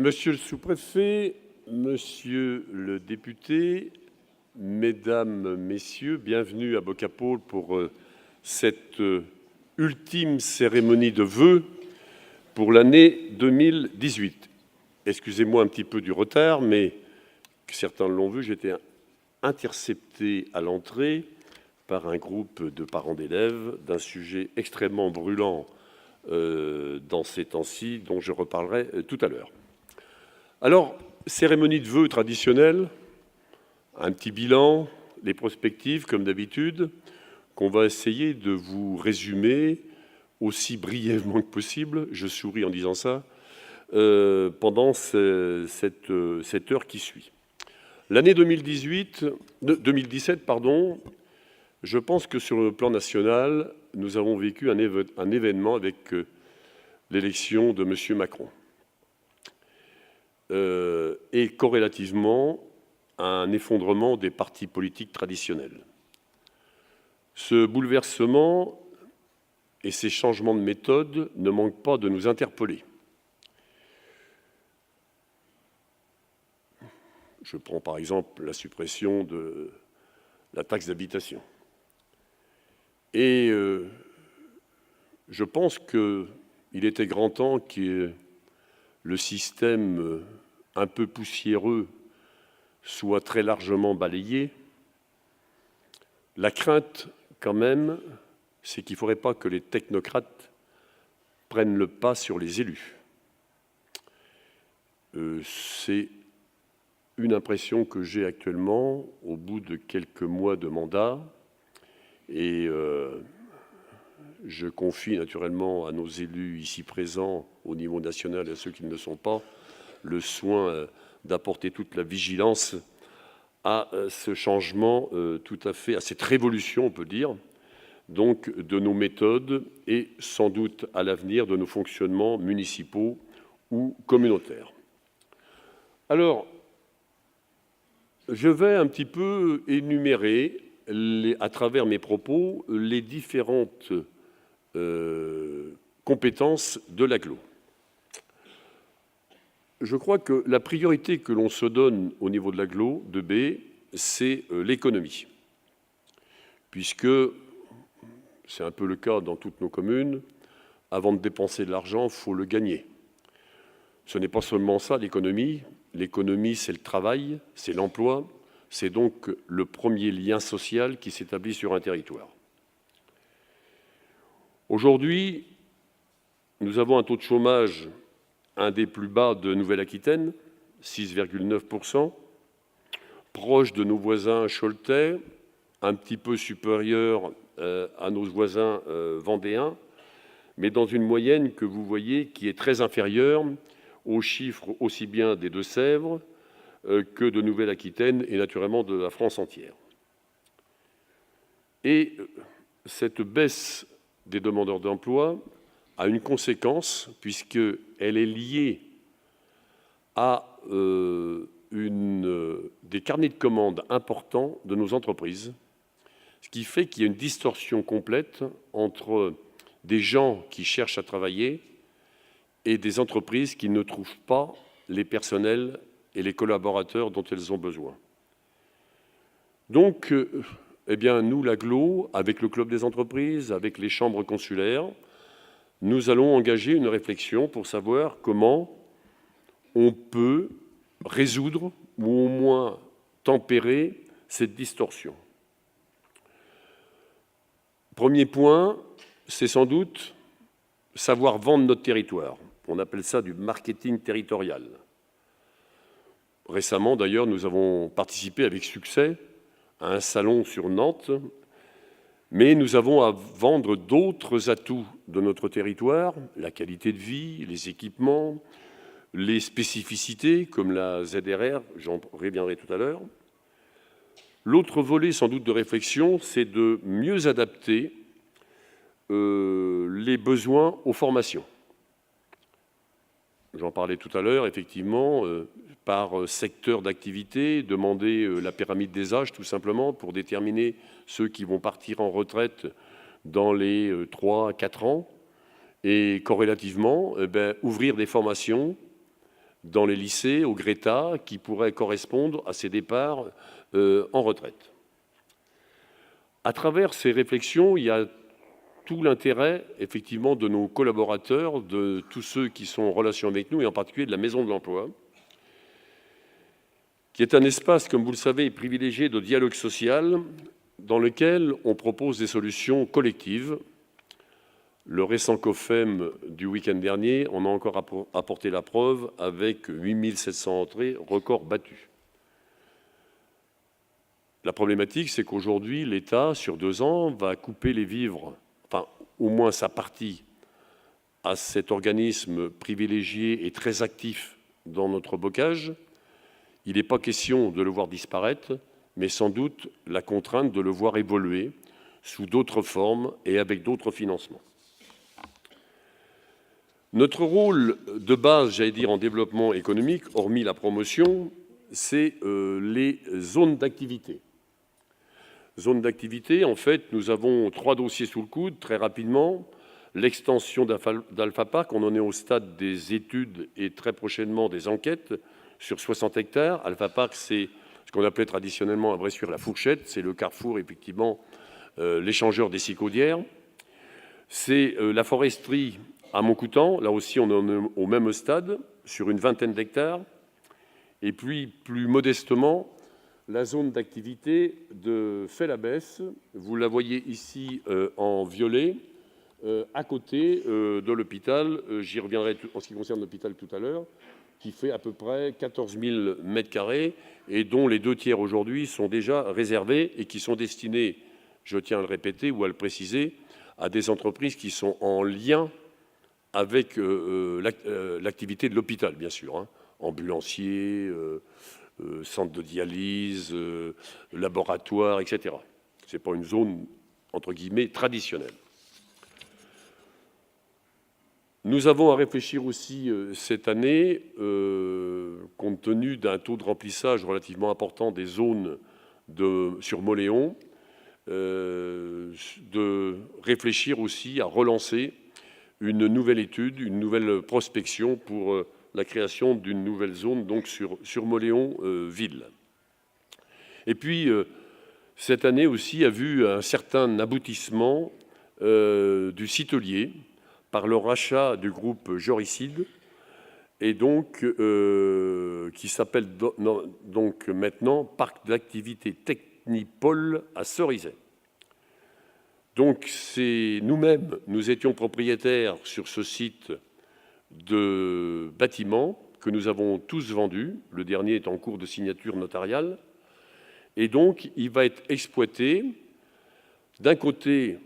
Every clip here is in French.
Monsieur le sous-préfet, monsieur le député, mesdames, messieurs, bienvenue à Bocapaul pour cette ultime cérémonie de vœux pour l'année 2018. Excusez-moi un petit peu du retard, mais certains l'ont vu, j'étais intercepté à l'entrée par un groupe de parents d'élèves d'un sujet extrêmement brûlant dans ces temps-ci, dont je reparlerai tout à l'heure. Alors, cérémonie de vœux traditionnelle, un petit bilan, les prospectives, comme d'habitude, qu'on va essayer de vous résumer aussi brièvement que possible, je souris en disant ça, pendant cette heure qui suit. L'année 2017, je pense que sur le plan national, nous avons vécu un événement avec l'élection de M. Macron. Et corrélativement un effondrement des partis politiques traditionnels. Ce bouleversement et ces changements de méthode ne manquent pas de nous interpeller. Je prends par exemple la suppression de la taxe d'habitation. Et je pense qu'il était grand temps que le système un peu poussiéreux soit très largement balayé. La crainte, quand même, c'est qu'il ne faudrait pas que les technocrates prennent le pas sur les élus. C'est une impression que j'ai actuellement au bout de quelques mois de mandat. Et je confie naturellement à nos élus ici présents au niveau national et à ceux qui ne le sont pas le soin d'apporter toute la vigilance à ce changement tout à fait, à cette révolution, on peut dire, donc de nos méthodes et sans doute à l'avenir de nos fonctionnements municipaux ou communautaires. Alors, je vais un petit peu énumérer, à travers mes propos, les différentes compétences de l'agglo. Je crois que la priorité que l'on se donne au niveau de l'agglo, de B, c'est l'économie. Puisque, c'est un peu le cas dans toutes nos communes, avant de dépenser de l'argent, il faut le gagner. Ce n'est pas seulement ça, l'économie. L'économie, c'est le travail, c'est l'emploi, c'est donc le premier lien social qui s'établit sur un territoire. Aujourd'hui, nous avons un taux de chômage un des plus bas de Nouvelle-Aquitaine, 6,9%, proche de nos voisins choletais, un petit peu supérieur à nos voisins vendéens, mais dans une moyenne que vous voyez qui est très inférieure aux chiffres aussi bien des Deux-Sèvres que de Nouvelle-Aquitaine et naturellement de la France entière. Et cette baisse des demandeurs d'emploi a une conséquence, puisqu'elle est liée à des carnets de commandes importants de nos entreprises, ce qui fait qu'il y a une distorsion complète entre des gens qui cherchent à travailler et des entreprises qui ne trouvent pas les personnels et les collaborateurs dont elles ont besoin. Donc, eh bien, nous, l'agglo, avec le Club des entreprises, avec les chambres consulaires, nous allons engager une réflexion pour savoir comment on peut résoudre ou au moins tempérer cette distorsion. Premier point, c'est sans doute savoir vendre notre territoire. On appelle ça du marketing territorial. Récemment, d'ailleurs, nous avons participé avec succès à un salon sur Nantes, mais nous avons à vendre d'autres atouts de notre territoire, la qualité de vie, les équipements, les spécificités comme la ZRR, j'en reviendrai tout à l'heure. L'autre volet sans doute de réflexion, c'est de mieux adapter les besoins aux formations. J'en parlais tout à l'heure, effectivement, par secteur d'activité, demander la pyramide des âges tout simplement pour déterminer ceux qui vont partir en retraite dans les 3 à 4 ans et corrélativement ouvrir des formations dans les lycées, au Greta, qui pourraient correspondre à ces départs en retraite. À travers ces réflexions, il y a tout l'intérêt, effectivement, de nos collaborateurs, de tous ceux qui sont en relation avec nous, et en particulier de la Maison de l'Emploi, qui est un espace, comme vous le savez, privilégié de dialogue social, dans lequel on propose des solutions collectives. Le récent COFEM du week-end dernier en a encore apporté la preuve avec 8700 entrées, record battu. La problématique, c'est qu'aujourd'hui, l'État, sur 2 ans, va couper les vivres, enfin, au moins sa partie, à cet organisme privilégié et très actif dans notre bocage. Il n'est pas question de le voir disparaître, mais sans doute la contrainte de le voir évoluer sous d'autres formes et avec d'autres financements. Notre rôle de base, j'allais dire, en développement économique, hormis la promotion, c'est les zones d'activité. Zones d'activité, en fait, nous avons 3 dossiers sous le coude, très rapidement. L'extension d'Alpha Park, on en est au stade des études et très prochainement des enquêtes sur 60 hectares. Alpha Park, c'est ce qu'on appelait traditionnellement à Bressuire la fourchette, c'est le carrefour, effectivement, l'échangeur des Sicaudières. C'est la foresterie à Montcoutan, là aussi on en est au même stade, sur une vingtaine d'hectares. Et puis, plus modestement, la zone d'activité de Fay-la-Besse, vous la voyez ici en violet, à côté de l'hôpital, j'y reviendrai en ce qui concerne l'hôpital tout à l'heure, qui fait à peu près 14 000 m² et dont les 2 tiers aujourd'hui sont déjà réservés et qui sont destinés, je tiens à le répéter ou à le préciser, à des entreprises qui sont en lien avec l'activité de l'hôpital, bien sûr, hein, ambulanciers, centre de dialyse, laboratoire, etc. Ce n'est pas une zone, entre guillemets, traditionnelle. Nous avons à réfléchir aussi cette année, compte tenu d'un taux de remplissage relativement important des zones sur Mauléon, de réfléchir aussi à relancer une nouvelle étude, une nouvelle prospection pour la création d'une nouvelle zone donc sur Mauléon ville. Et puis cette année aussi a vu un certain aboutissement du Citelier par le rachat du groupe Joricide et donc qui s'appelle donc maintenant Parc d'activité Technipole à Cerizay. Donc c'est nous-mêmes, nous étions propriétaires sur ce site de bâtiments que nous avons tous vendus. Le dernier est en cours de signature notariale. Et donc il va être exploité d'un côté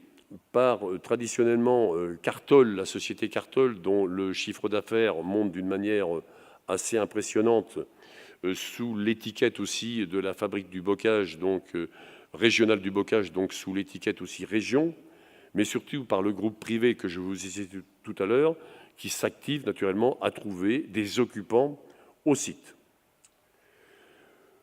par traditionnellement Cartol, la société Cartol, dont le chiffre d'affaires monte d'une manière assez impressionnante sous l'étiquette aussi de la fabrique du bocage, donc régional du bocage, donc sous l'étiquette aussi région, mais surtout par le groupe privé que je vous ai cité tout à l'heure, qui s'active naturellement à trouver des occupants au site.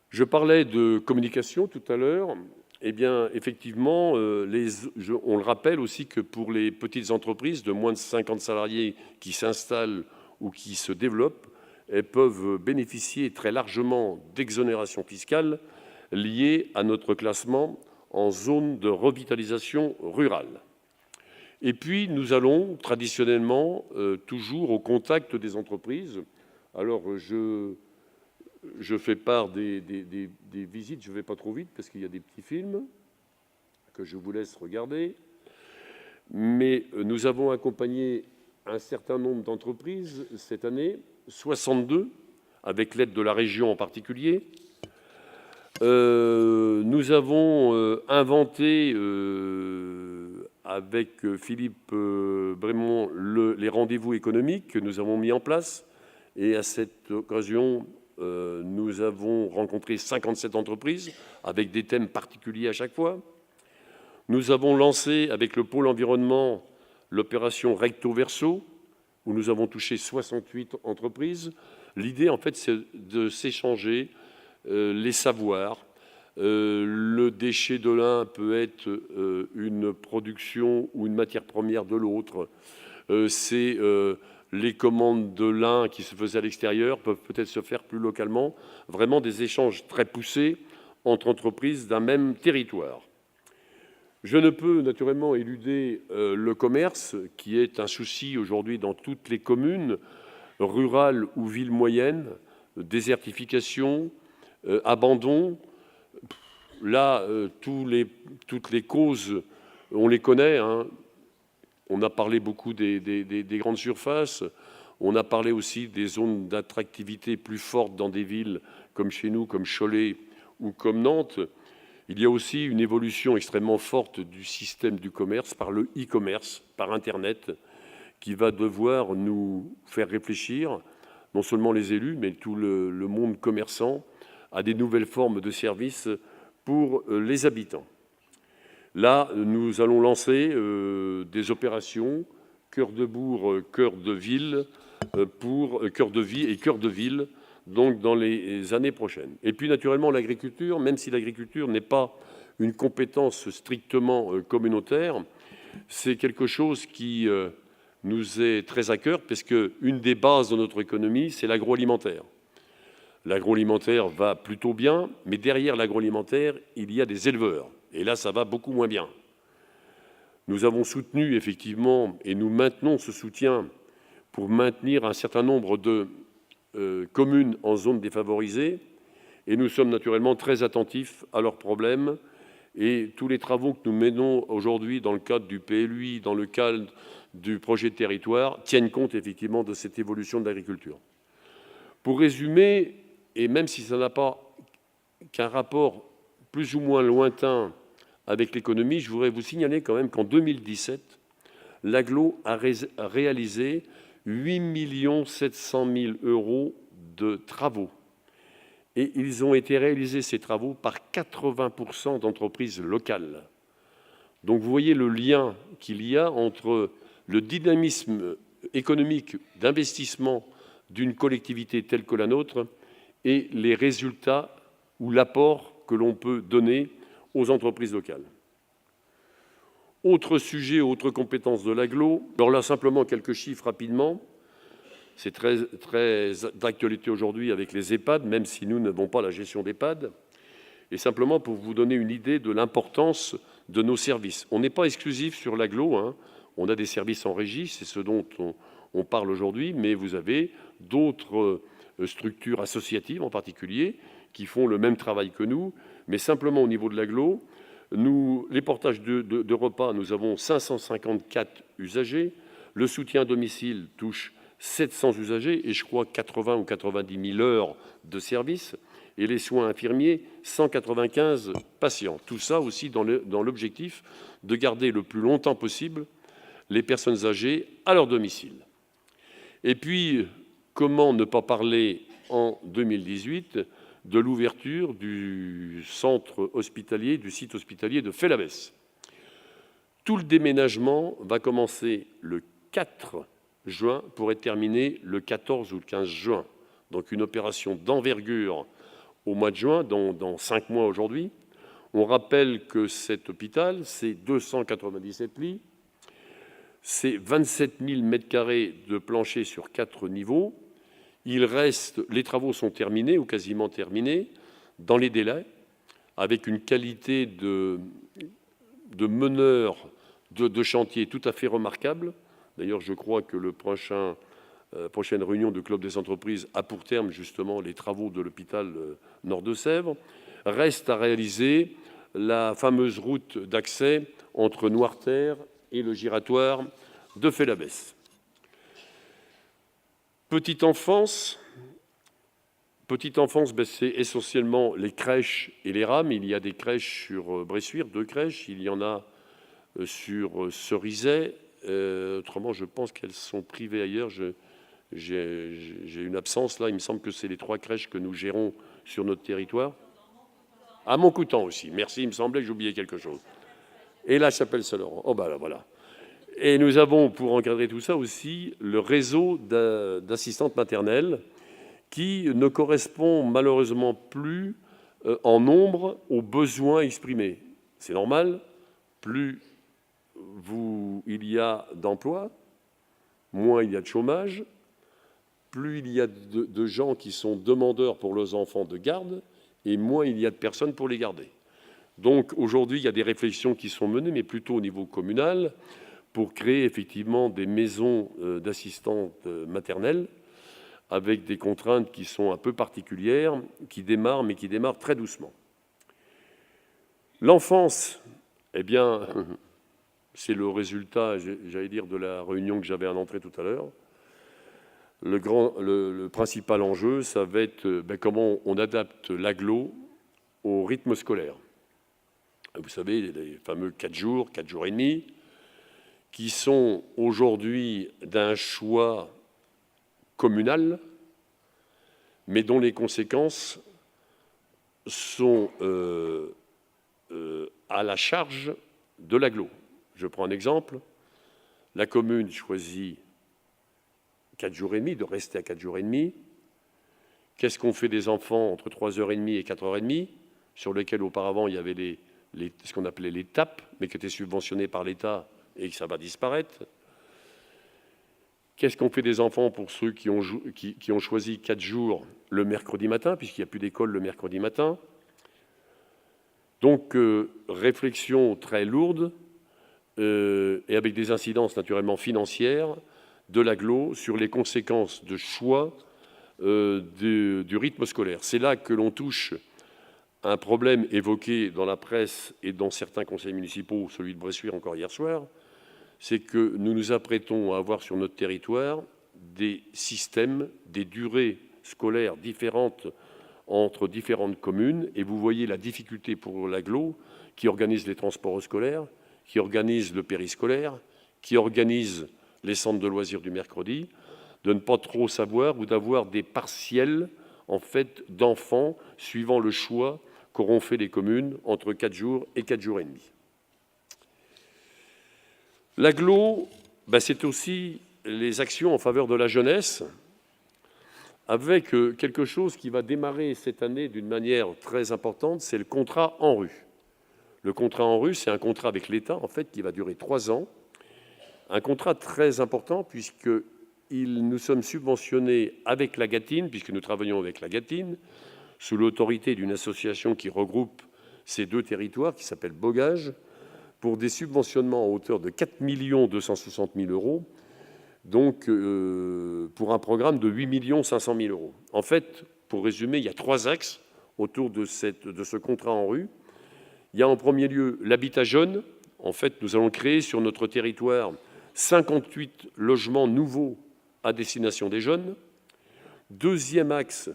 Je parlais de communication tout à l'heure. Eh bien, effectivement, on le rappelle aussi que pour les petites entreprises de moins de 50 salariés qui s'installent ou qui se développent, elles peuvent bénéficier très largement d'exonérations fiscales liées à notre classement en zone de revitalisation rurale. Et puis, nous allons traditionnellement toujours au contact des entreprises. Alors, je fais part des visites, je ne vais pas trop vite parce qu'il y a des petits films que je vous laisse regarder. Mais nous avons accompagné un certain nombre d'entreprises cette année, 62, avec l'aide de la région en particulier. Nous avons inventé avec Philippe Brémond les rendez-vous économiques que nous avons mis en place. Et à cette occasion, nous avons rencontré 57 entreprises avec des thèmes particuliers à chaque fois. Nous avons lancé avec le pôle environnement l'opération Recto Verso, où nous avons touché 68 entreprises. L'idée, en fait, c'est de s'échanger les savoirs, Le déchet de l'un peut être une production ou une matière première de l'autre. C'est les commandes de l'un qui se faisaient à l'extérieur peuvent peut-être se faire plus localement. Vraiment des échanges très poussés entre entreprises d'un même territoire. Je ne peux naturellement éluder le commerce, qui est un souci aujourd'hui dans toutes les communes, rurales ou villes moyennes, désertification, abandon. Là, toutes les causes, on les connaît. Hein. On a parlé beaucoup des grandes surfaces. On a parlé aussi des zones d'attractivité plus fortes dans des villes comme chez nous, comme Cholet ou comme Nantes. Il y a aussi une évolution extrêmement forte du système du commerce par le e-commerce, par Internet, qui va devoir nous faire réfléchir, non seulement les élus, mais tout le monde commerçant, à des nouvelles formes de services pour les habitants. Là, nous allons lancer des opérations cœur de bourg, cœur de ville, pour cœur de vie et cœur de ville, donc dans les années prochaines. Et puis naturellement l'agriculture, même si l'agriculture n'est pas une compétence strictement communautaire, c'est quelque chose qui nous est très à cœur, parce qu'une des bases de notre économie, c'est l'agroalimentaire. L'agroalimentaire va plutôt bien, mais derrière l'agroalimentaire, il y a des éleveurs. Et là, ça va beaucoup moins bien. Nous avons soutenu, effectivement, et nous maintenons ce soutien pour maintenir un certain nombre de communes en zone défavorisée. Et nous sommes naturellement très attentifs à leurs problèmes. Et tous les travaux que nous menons aujourd'hui dans le cadre du PLUI, dans le cadre du projet de territoire, tiennent compte, effectivement, de cette évolution de l'agriculture. Pour résumer, et même si ça n'a pas qu'un rapport plus ou moins lointain avec l'économie, je voudrais vous signaler quand même qu'en 2017, l'Agglo a réalisé 8 700 000 € de travaux. Et ils ont été réalisés, ces travaux, par 80% d'entreprises locales. Donc vous voyez le lien qu'il y a entre le dynamisme économique d'investissement d'une collectivité telle que la nôtre et les résultats ou l'apport que l'on peut donner aux entreprises locales. Autre sujet, autre compétence de l'Agglo. Alors là, simplement quelques chiffres rapidement. C'est très d'actualité aujourd'hui avec les EHPAD, même si nous n'avons pas la gestion d'EHPAD. Et simplement pour vous donner une idée de l'importance de nos services. On n'est pas exclusif sur l'Agglo, hein. On a des services en régie, c'est ce dont on parle aujourd'hui, mais vous avez d'autres structures associatives en particulier qui font le même travail que nous, mais simplement au niveau de l'Agglo, les portages de repas, nous avons 554 usagers, le soutien à domicile touche 700 usagers et je crois 80 ou 90 000 heures de service, et les soins infirmiers, 195 patients. Tout ça aussi dans l'objectif de garder le plus longtemps possible les personnes âgées à leur domicile. Et puis, comment ne pas parler en 2018 de l'ouverture du centre hospitalier, du site hospitalier de Fellabès. Tout le déménagement va commencer le 4 juin pour être terminé le 14 ou le 15 juin. Donc une opération d'envergure au mois de juin, dans 5 mois aujourd'hui. On rappelle que cet hôpital, c'est 297 lits, c'est 27 000 m² de plancher sur 4 niveaux. Les travaux sont terminés ou quasiment terminés dans les délais, avec une qualité de meneur de chantier tout à fait remarquable. D'ailleurs, je crois que la prochaine réunion du Club des entreprises a pour terme justement les travaux de l'hôpital Nord-de-Sèvres. Reste à réaliser la fameuse route d'accès entre Noirterre et le giratoire de Fellabès. Petite enfance, c'est essentiellement les crèches et les rames. Il y a des crèches sur Bressuire, 2 crèches. Il y en a sur Cerizay. Autrement, je pense qu'elles sont privées ailleurs. J'ai une absence là. Il me semble que c'est les 3 crèches que nous gérons sur notre territoire. À Montcoutan aussi. Merci, il me semblait que j'oubliais quelque chose. Et la Chapelle-Saint-Laurent. Oh, ben là, voilà. Et nous avons, pour encadrer tout ça aussi, le réseau d'assistantes maternelles qui ne correspond malheureusement plus en nombre aux besoins exprimés. C'est normal, plus il y a d'emplois, moins il y a de chômage, plus il y a de gens qui sont demandeurs pour leurs enfants de garde, et moins il y a de personnes pour les garder. Donc aujourd'hui, il y a des réflexions qui sont menées, mais plutôt au niveau communal, pour créer effectivement des maisons d'assistantes maternelles, avec des contraintes qui sont un peu particulières, qui démarrent, mais qui démarrent très doucement. L'enfance, eh bien, c'est le résultat, j'allais dire, de la réunion que j'avais à l'entrée tout à l'heure. Le principal enjeu, ça va être comment on adapte l'agglo au rythme scolaire. Vous savez, les fameux 4 jours et demi, qui sont aujourd'hui d'un choix communal, mais dont les conséquences sont à la charge de l'agglo. Je prends un exemple. La commune choisit 4 jours et demi, de rester à 4 jours et demi. Qu'est-ce qu'on fait des enfants entre 3h30 et 4h30, sur lesquels auparavant il y avait ce qu'on appelait les TAP, mais qui étaient subventionnés par l'État et que ça va disparaître. Qu'est-ce qu'on fait des enfants pour ceux qui ont choisi 4 jours le mercredi matin, puisqu'il n'y a plus d'école le mercredi matin? Donc, réflexion très lourde et avec des incidences naturellement financières de l'agglo sur les conséquences de choix du rythme scolaire. C'est là que l'on touche un problème évoqué dans la presse et dans certains conseils municipaux, celui de Bressuire encore hier soir, c'est que nous nous apprêtons à avoir sur notre territoire des systèmes, des durées scolaires différentes entre différentes communes, et vous voyez la difficulté pour l'agglo qui organise les transports scolaires, qui organise le périscolaire, qui organise les centres de loisirs du mercredi, de ne pas trop savoir ou d'avoir des partiels en fait d'enfants suivant le choix qu'auront fait les communes entre 4 jours et 4 jours et demi. L'agglo, c'est aussi les actions en faveur de la jeunesse, avec quelque chose qui va démarrer cette année d'une manière très importante, c'est le contrat ANRU. Le contrat ANRU, c'est un contrat avec l'État, en fait, qui va durer 3 ans. Un contrat très important, puisque nous sommes subventionnés avec la Gâtine, puisque nous travaillons avec la Gâtine, sous l'autorité d'une association qui regroupe ces 2 territoires, qui s'appelle Bogage, pour des subventionnements à hauteur de 4 260 000 €, donc pour un programme de 8 500 000 €. En fait, pour résumer, il y a 3 axes autour de ce contrat ANRU. Il y a en premier lieu l'habitat jeune. En fait, nous allons créer sur notre territoire 58 logements nouveaux à destination des jeunes. Deuxième axe,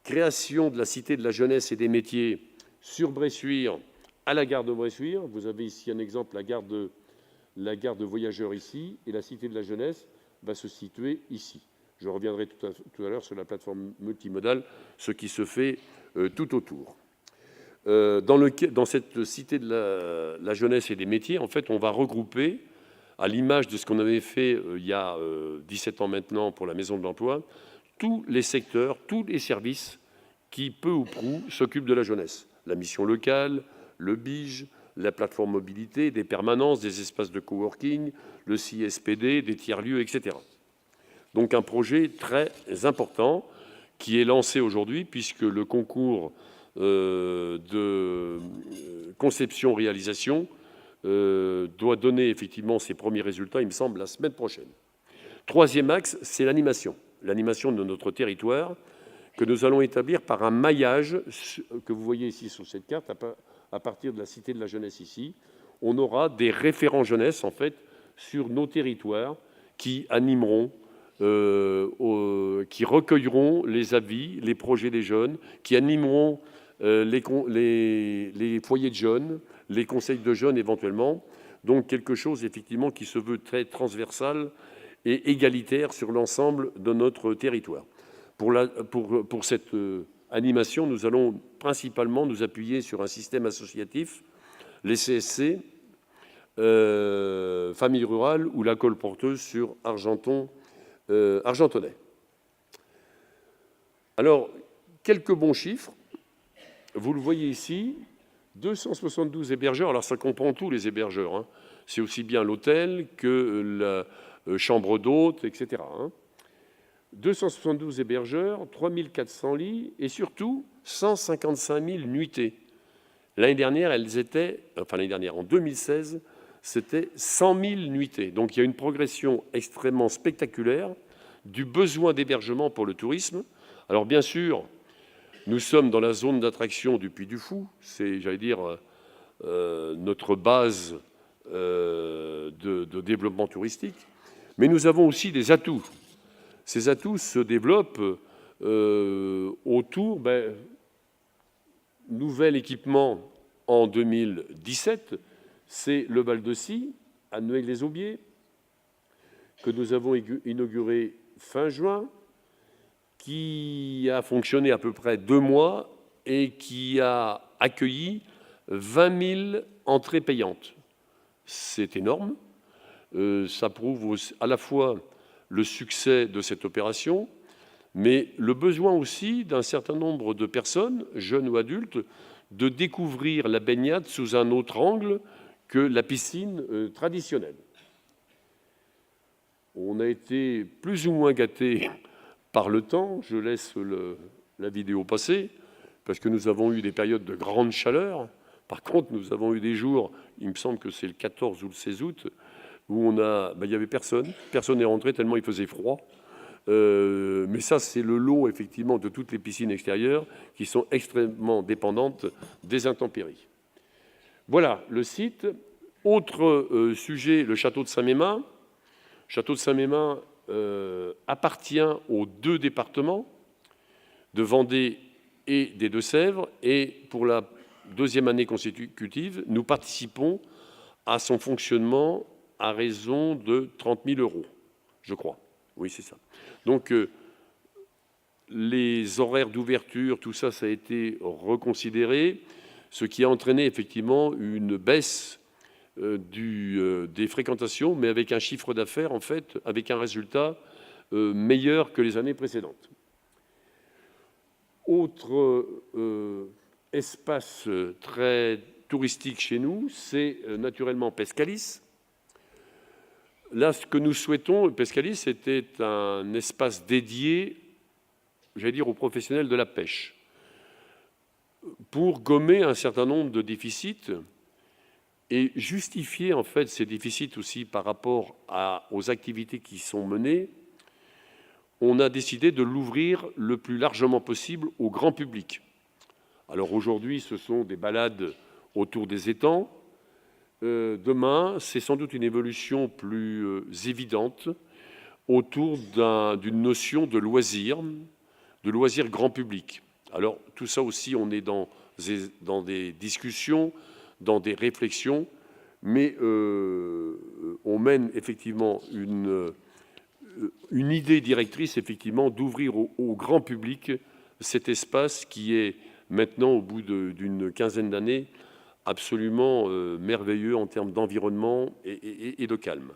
création de la Cité de la jeunesse et des métiers sur Bressuire, à la gare de Bressuire. Vous avez ici un exemple, la gare de voyageurs ici, et la Cité de la jeunesse va se situer ici. Je reviendrai tout à l'heure sur la plateforme multimodale, ce qui se fait tout autour. Dans cette Cité de la jeunesse et des métiers, en fait, on va regrouper, à l'image de ce qu'on avait fait il y a 17 ans maintenant pour la Maison de l'Emploi, tous les secteurs, tous les services qui, peu ou prou, s'occupent de la jeunesse. La mission locale, le BIGE, la plateforme mobilité, des permanences, des espaces de coworking, le CISPD, des tiers-lieux, etc. Donc un projet très important qui est lancé aujourd'hui, puisque le concours de conception-réalisation doit donner effectivement ses premiers résultats, il me semble, la semaine prochaine. Troisième axe, c'est l'animation de notre territoire, que nous allons établir par un maillage que vous voyez ici sur cette carte, à partir de la Cité de la jeunesse ici. On aura des référents jeunesse, en fait, sur nos territoires qui animeront, qui recueilleront les avis, les projets des jeunes, qui animeront les foyers de jeunes, les conseils de jeunes éventuellement. Donc quelque chose, effectivement, qui se veut très transversal et égalitaire sur l'ensemble de notre territoire. Pour cette animation, nous allons principalement nous appuyer sur un système associatif, les CSC, famille rurale ou la colporteuse sur Argentonais. Alors, quelques bons chiffres. vous le voyez ici, 272 hébergeurs. Alors ça comprend tous les hébergeurs, hein. C'est aussi bien l'hôtel que la chambre d'hôte, etc., hein. 272 hébergeurs, 3400 lits et surtout 155 000 nuitées. L'année dernière, en 2016, c'était 100 000 nuitées. Donc il y a une progression extrêmement spectaculaire du besoin d'hébergement pour le tourisme. Alors bien sûr, nous sommes dans la zone d'attraction du Puy du Fou. C'est, j'allais dire, notre base de développement touristique. Mais nous avons aussi des atouts. Ces atouts se développent autour, nouvel équipement en 2017, c'est le Val-de-Scie, à Noailles-les-Aubiers, que nous avons inauguré fin juin, qui a fonctionné à peu près 2 mois et qui a accueilli 20 000 entrées payantes. C'est énorme. Ça prouve à la fois le succès de cette opération, mais le besoin aussi d'un certain nombre de personnes, jeunes ou adultes, de découvrir la baignade sous un autre angle que la piscine traditionnelle. On a été plus ou moins gâtés par le temps, je laisse la vidéo passer, parce que nous avons eu des périodes de grande chaleur. Par contre, nous avons eu des jours, il me semble que c'est le 14 ou le 16 août, où il n'y avait personne n'est rentré tellement il faisait froid. Mais ça, c'est le lot, effectivement, de toutes les piscines extérieures qui sont extrêmement dépendantes des intempéries. Voilà le site. Autre sujet, le château de Saint-Mémin. Le château de Saint-Mémin appartient aux 2 départements de Vendée et des Deux-Sèvres. Et pour la 2e année consécutive, nous participons à son fonctionnement à raison de 30 000 €, je crois. Oui, c'est ça. Donc, les horaires d'ouverture, tout ça, ça a été reconsidéré, ce qui a entraîné effectivement une baisse des fréquentations, mais avec un chiffre d'affaires, en fait, avec un résultat meilleur que les années précédentes. Autre espace très touristique chez nous, c'est naturellement Pescalis. Là, ce que nous souhaitons, Pescalis, c'était un espace dédié, j'allais dire, aux professionnels de la pêche, pour gommer un certain nombre de déficits et justifier en fait ces déficits aussi par rapport aux activités qui sont menées. On a décidé de l'ouvrir le plus largement possible au grand public. Alors aujourd'hui, ce sont des balades autour des étangs. Demain, c'est sans doute une évolution plus évidente autour d'une notion de loisir grand public. Alors tout ça aussi, on est dans des discussions, dans des réflexions, mais on mène effectivement une idée directrice, effectivement, d'ouvrir au grand public cet espace qui est maintenant, au bout d'une quinzaine d'années, absolument merveilleux en termes d'environnement et de calme.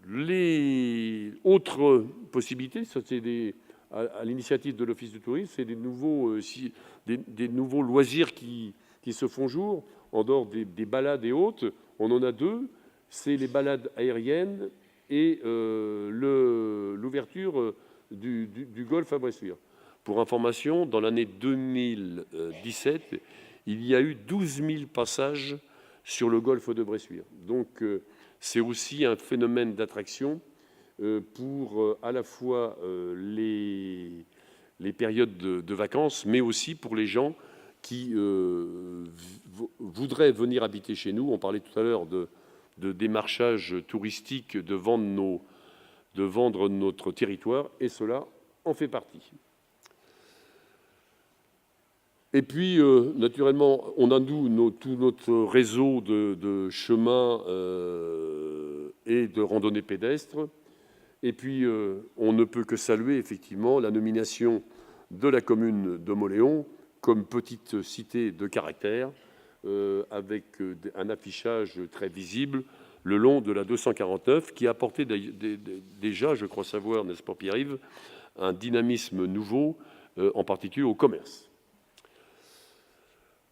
Les autres possibilités, c'est à l'initiative de l'Office du tourisme, c'est des nouveaux loisirs qui se font jour, en dehors des balades et autres. On en a 2, c'est les balades aériennes et l'ouverture du golfe à Bressuire. Pour information, dans l'année 2017, il y a eu 12 000 passages sur le golfe de Bressuire. Donc, c'est aussi un phénomène d'attraction pour à la fois les périodes de vacances, mais aussi pour les gens qui voudraient venir habiter chez nous. On parlait tout à l'heure de démarchage touristique, de vendre notre territoire, et cela en fait partie. Et puis, naturellement, on a tout notre réseau de chemins et de randonnées pédestres. Et puis, on ne peut que saluer effectivement la nomination de la commune de Mauléon comme petite cité de caractère, avec un affichage très visible le long de la 249, qui a apporté déjà, je crois savoir, n'est-ce pas Pierre-Yves, un dynamisme nouveau, en particulier au commerce.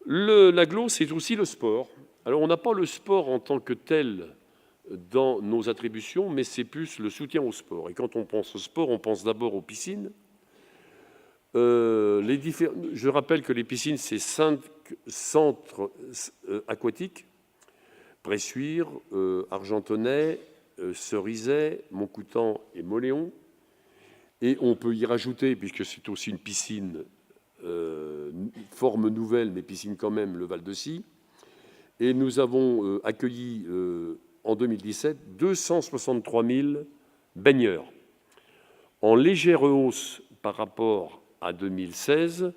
L'agglo, c'est aussi le sport. Alors, on n'a pas le sport en tant que tel dans nos attributions, mais c'est plus le soutien au sport. Et quand on pense au sport, on pense d'abord aux piscines. Je rappelle que les piscines, c'est 5 centres aquatiques, Bressuire, Argentonais, Cerizay, Montcoutan et Mauléon. Et on peut y rajouter, puisque c'est aussi une piscine, forme nouvelle, mais piscine quand même, le Val-de-Scie. Et nous avons accueilli en 2017 263 000 baigneurs, en légère hausse par rapport à 2016,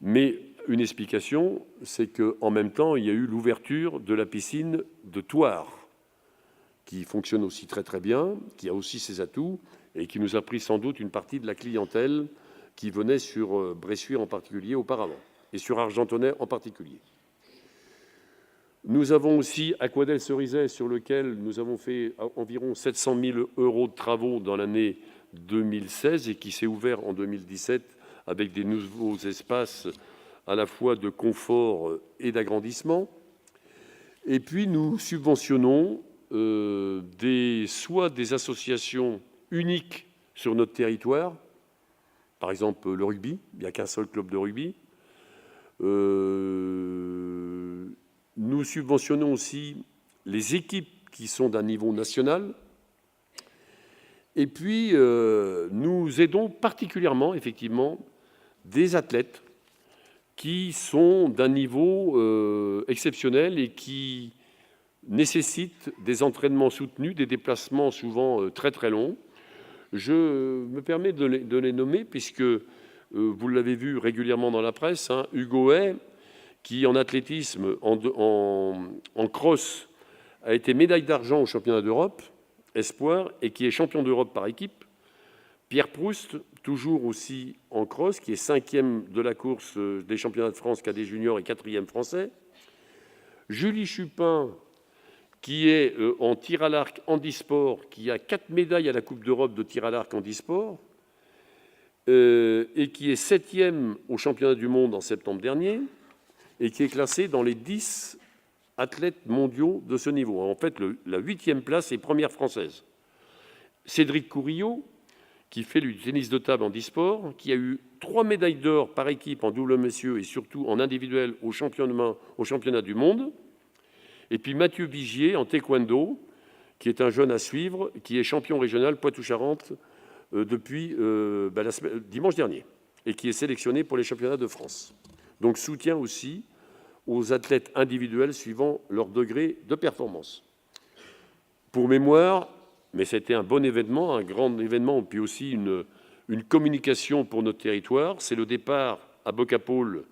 mais une explication, c'est qu'en même temps, il y a eu l'ouverture de la piscine de Thouars, qui fonctionne aussi très très bien, qui a aussi ses atouts, et qui nous a pris sans doute une partie de la clientèle qui venait sur Bressuire en particulier auparavant, et sur Argentonais en particulier. Nous avons aussi Aquadel-Cerizay, sur lequel nous avons fait environ 700 000 € de travaux dans l'année 2016 et qui s'est ouvert en 2017 avec des nouveaux espaces à la fois de confort et d'agrandissement. Et puis nous subventionnons soit des associations uniques sur notre territoire, par exemple le rugby, il n'y a qu'un seul club de rugby. Nous subventionnons aussi les équipes qui sont d'un niveau national. Et puis, nous aidons particulièrement, effectivement, des athlètes qui sont d'un niveau exceptionnel et qui nécessitent des entraînements soutenus, des déplacements souvent très très longs. Je me permets de les nommer puisque vous l'avez vu régulièrement dans la presse, hein, Hugo Hay, qui en athlétisme, en cross, a été médaille d'argent au championnat d'Europe, espoir, et qui est champion d'Europe par équipe. Pierre Proust, toujours aussi en cross, qui est 5e de la course des championnats de France cadet junior et 4e français. Julie Chupin, qui est en tir à l'arc handisport, qui a 4 médailles à la Coupe d'Europe de tir à l'arc handisport, et qui est 7e au championnat du monde en septembre dernier, et qui est classée dans les 10 athlètes mondiaux de ce niveau. En fait, la 8e place est première française. Cédric Courillot, qui fait du tennis de table en handisport, qui a eu 3 médailles d'or par équipe en double messieurs et surtout en individuel au championnat du monde. Et puis Mathieu Vigier en taekwondo, qui est un jeune à suivre, qui est champion régional Poitou-Charentes depuis dimanche dernier, et qui est sélectionné pour les championnats de France. Donc soutien aussi aux athlètes individuels suivant leur degré de performance. Pour mémoire, mais c'était un bon événement, un grand événement, puis aussi une communication pour notre territoire. C'est le départ à Bocapaul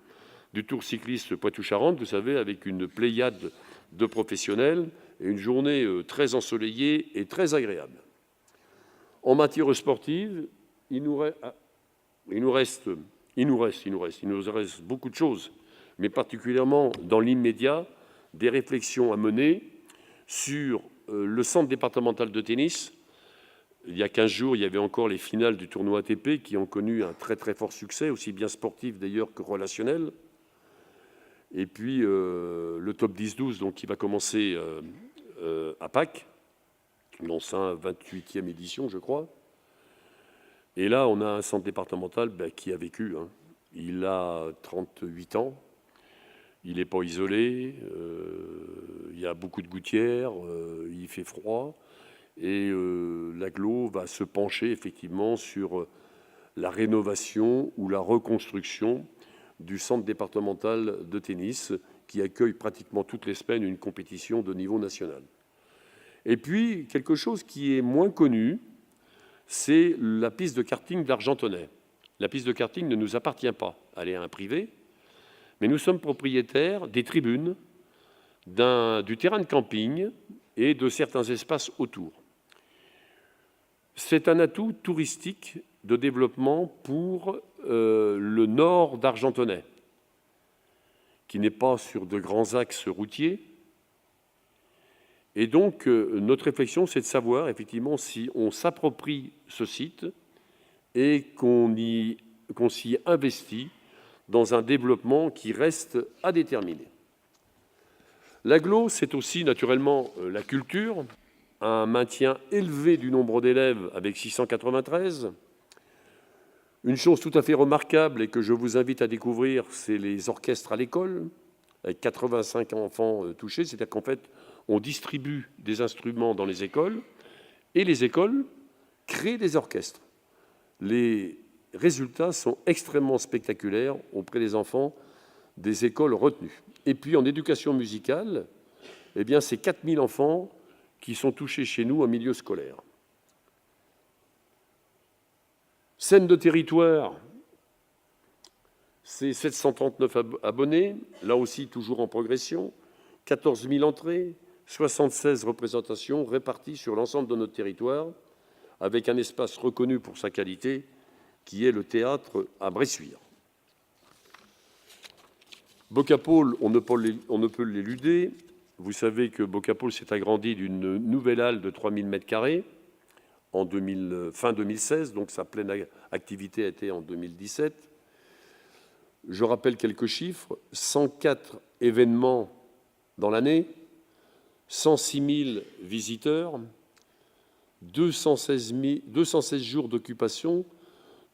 du Tour cycliste Poitou-Charentes, vous savez, avec une pléiade de professionnels et une journée très ensoleillée et très agréable. En matière sportive, il nous reste beaucoup de choses, mais particulièrement dans l'immédiat, des réflexions à mener sur le centre départemental de tennis. Il y a 15 jours, il y avait encore les finales du tournoi ATP qui ont connu un très très fort succès, aussi bien sportif d'ailleurs que relationnel. Et puis le top 10-12 donc, qui va commencer à Pâques, dans sa 28e édition, je crois. Et là, on a un centre départemental qui a vécu. Hein. Il a 38 ans. Il n'est pas isolé. Il y a beaucoup de gouttières. Il fait froid. Et l'agglo va se pencher effectivement sur la rénovation ou la reconstruction du centre départemental de tennis qui accueille pratiquement toutes les semaines une compétition de niveau national. Et puis, quelque chose qui est moins connu, c'est la piste de karting d'Argentonais. La piste de karting ne nous appartient pas, elle est à un privé, mais nous sommes propriétaires des tribunes, du terrain de camping et de certains espaces autour. C'est un atout touristique de développement pour le nord d'Argentonais, qui n'est pas sur de grands axes routiers. Et donc, notre réflexion, c'est de savoir, effectivement, si on s'approprie ce site et qu'on s'y investit dans un développement qui reste à déterminer. L'agglo, c'est aussi naturellement la culture, un maintien élevé du nombre d'élèves avec 693. Une chose tout à fait remarquable et que je vous invite à découvrir, c'est les orchestres à l'école, avec 85 enfants touchés. C'est-à-dire qu'en fait, on distribue des instruments dans les écoles et les écoles créent des orchestres. Les résultats sont extrêmement spectaculaires auprès des enfants des écoles retenues. Et puis en éducation musicale, eh bien, c'est 4000 enfants qui sont touchés chez nous en milieu scolaire. Scène de territoire, c'est 739 abonnés, là aussi toujours en progression, 14 000 entrées, 76 représentations réparties sur l'ensemble de notre territoire, avec un espace reconnu pour sa qualité, qui est le théâtre à Bressuire. Bocapôle, on ne peut l'éluder. Vous savez que Bocapôle s'est agrandi d'une nouvelle halle de 3000 m² en fin 2016, donc sa pleine activité a été en 2017. Je rappelle quelques chiffres, 104 événements dans l'année, 106 000 visiteurs, 216 jours d'occupation,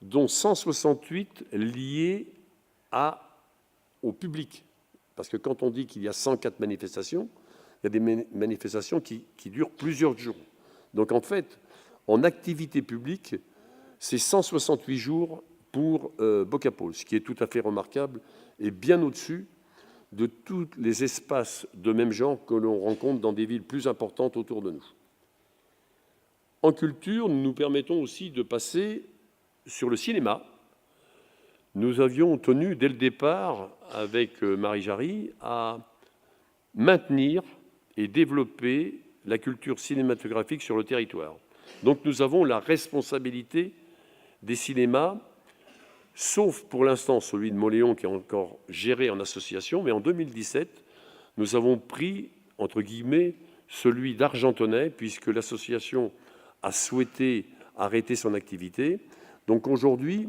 dont 168 liés au public. Parce que quand on dit qu'il y a 104 manifestations, il y a des manifestations qui durent plusieurs jours. Donc en fait, en activité publique, c'est 168 jours pour Bocapôle, ce qui est tout à fait remarquable et bien au-dessus de tous les espaces de même genre que l'on rencontre dans des villes plus importantes autour de nous. En culture, nous nous permettons aussi de passer sur le cinéma. Nous avions tenu dès le départ, avec Marie Jarry, à maintenir et développer la culture cinématographique sur le territoire. Donc nous avons la responsabilité des cinémas, sauf pour l'instant celui de Mauléon qui est encore géré en association, mais en 2017, nous avons pris, entre guillemets, celui d'Argentonnay, puisque l'association a souhaité arrêter son activité. Donc aujourd'hui,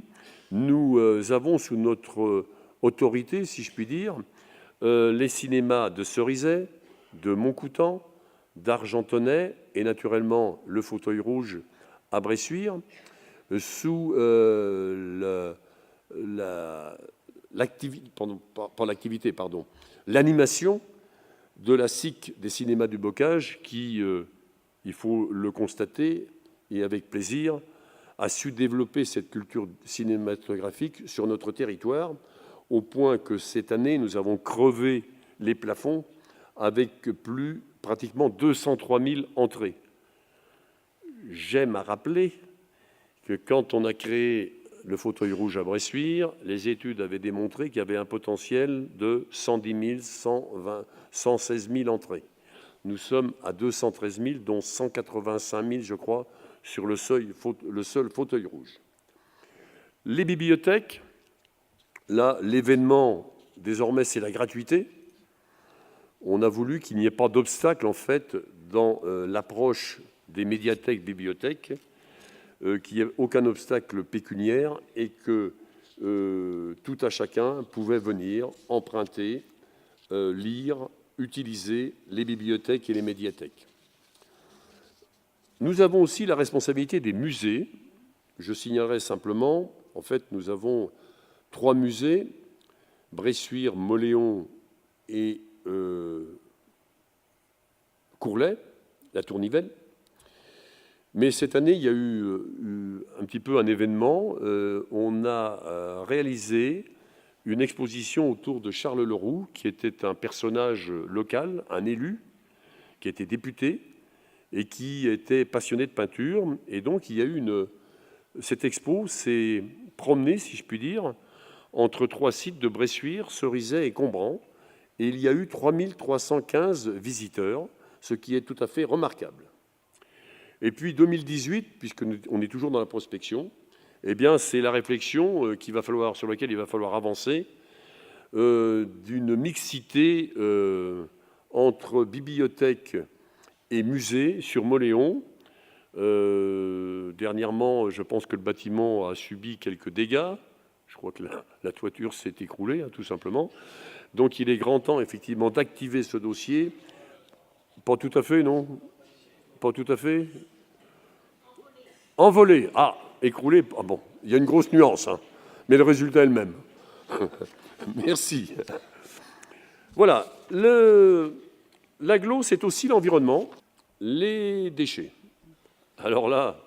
nous avons sous notre autorité, si je puis dire, les cinémas de Cerizay, de Montcoutan, d'Argentonnay et naturellement le Fauteuil Rouge à Bressuire, sous l'animation de la SIC des cinémas du Bocage qui, il faut le constater et avec plaisir, a su développer cette culture cinématographique sur notre territoire, au point que cette année, nous avons crevé les plafonds avec pratiquement 203 000 entrées. J'aime à rappeler que quand on a créé le Fauteuil Rouge à Bressuire, les études avaient démontré qu'il y avait un potentiel de 110 000, 116 000 entrées. Nous sommes à 213 000, dont 185 000, je crois, sur le seul Fauteuil Rouge. Les bibliothèques, là, l'événement, désormais, c'est la gratuité. On a voulu qu'il n'y ait pas d'obstacle, en fait, dans l'approche des médiathèques-bibliothèques, qu'il n'y ait aucun obstacle pécuniaire et que tout à chacun pouvait venir emprunter, lire, utiliser les bibliothèques et les médiathèques. Nous avons aussi la responsabilité des musées. Je signalerai simplement, en fait, nous avons 3 musées, Bressuire, Mauléon et Courlay, la Tournivelle. Mais cette année, il y a eu un petit peu un événement. On a réalisé une exposition autour de Charles Leroux, qui était un personnage local, un élu, qui était député et qui était passionné de peinture. Et donc, il y a eu cette expo s'est promenée, si je puis dire, entre 3 sites de Bressuire, Cerizay et Combran. Et il y a eu 3315 visiteurs, ce qui est tout à fait remarquable. Et puis 2018, puisqu'on est toujours dans la prospection, eh bien, c'est la réflexion sur laquelle il va falloir avancer, d'une mixité entre bibliothèque et musée sur Mauléon, Dernièrement, je pense que le bâtiment a subi quelques dégâts. Je crois que la toiture s'est écroulée, tout simplement. Donc il est grand temps, effectivement, d'activer ce dossier. Pas tout à fait, non? Pas tout à fait? Envolé. Ah, écroulé. Ah bon, il y a une grosse nuance, mais le résultat est le même. Merci. Voilà. L'agglo, c'est aussi l'environnement, les déchets. Alors là,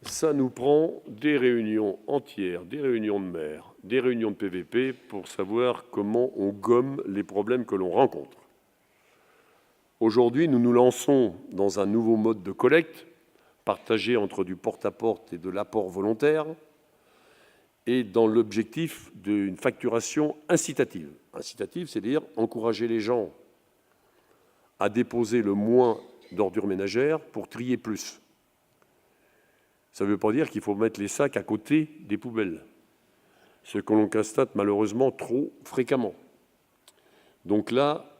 ça nous prend des réunions entières, des réunions de maires, des réunions de PVP pour savoir comment on gomme les problèmes que l'on rencontre. Aujourd'hui, nous nous lançons dans un nouveau mode de collecte, partagé entre du porte-à-porte et de l'apport volontaire, et dans l'objectif d'une facturation incitative. Incitative, c'est-à-dire encourager les gens à déposer le moins d'ordures ménagères pour trier plus. Ça ne veut pas dire qu'il faut mettre les sacs à côté des poubelles, ce que l'on constate malheureusement trop fréquemment. Donc là,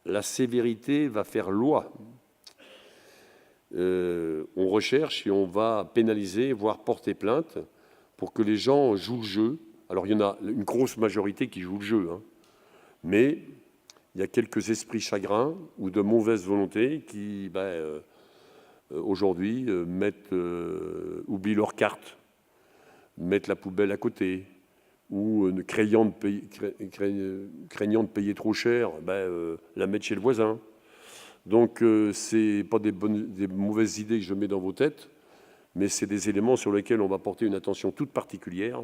la sévérité va faire loi. On recherche et on va pénaliser, voire porter plainte, pour que les gens jouent le jeu. Alors il y en a une grosse majorité qui joue le jeu, mais il y a quelques esprits chagrins ou de mauvaise volonté qui, aujourd'hui, oublient leur carte, mettent la poubelle à côté, ou craignant de payer trop cher, la mettre chez le voisin. Donc, ce n'est pas des mauvaises idées que je mets dans vos têtes, mais c'est des éléments sur lesquels on va porter une attention toute particulière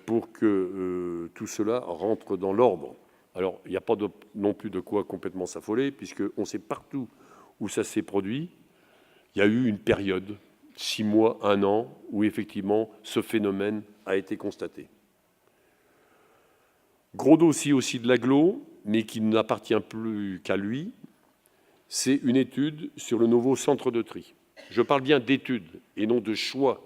pour que tout cela rentre dans l'ordre. Alors, il n'y a pas non plus de quoi complètement s'affoler, puisqu'on sait partout où ça s'est produit. Il y a eu une période, 6 mois, 1 an, où effectivement ce phénomène a été constaté. Gros dossier aussi de l'agglo, mais qui n'appartient plus qu'à lui, c'est une étude sur le nouveau centre de tri. Je parle bien d'étude et non de choix.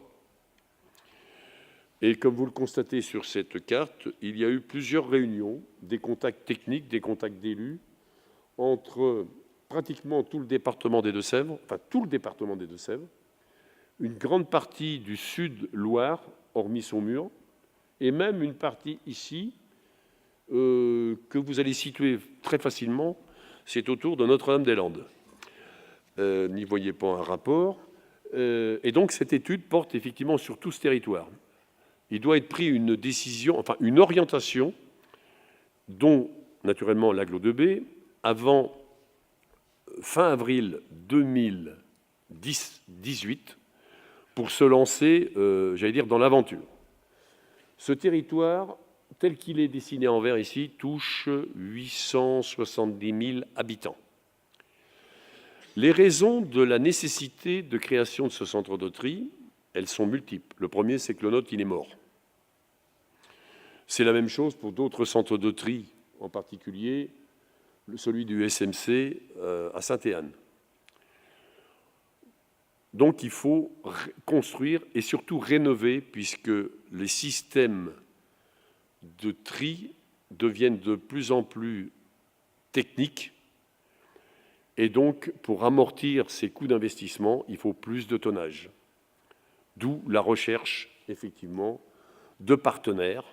Et comme vous le constatez sur cette carte, il y a eu plusieurs réunions, des contacts techniques, des contacts d'élus, entre pratiquement tout le département des Deux-Sèvres, une grande partie du Sud-Loire, hormis Saumur, et même une partie ici, que vous allez situer très facilement, c'est autour de Notre-Dame-des-Landes. N'y voyez pas un rapport. Et donc cette étude porte effectivement sur tout ce territoire. Il doit être pris une décision, enfin une orientation, dont naturellement l'agglo 2B, avant fin avril 2018, pour se lancer, j'allais dire, dans l'aventure. Ce territoire, tel qu'il est dessiné en vert ici, touche 870 000 habitants. Les raisons de la nécessité de création de ce centre de tri, elles sont multiples. Le premier, c'est que le nôtre, il est mort. C'est la même chose pour d'autres centres de tri, en particulier celui du SMC à Sainte-Anne. Donc il faut construire et surtout rénover, puisque les systèmes de tri deviennent de plus en plus techniques. Et donc, pour amortir ces coûts d'investissement, il faut plus de tonnage. D'où la recherche, effectivement, de partenaires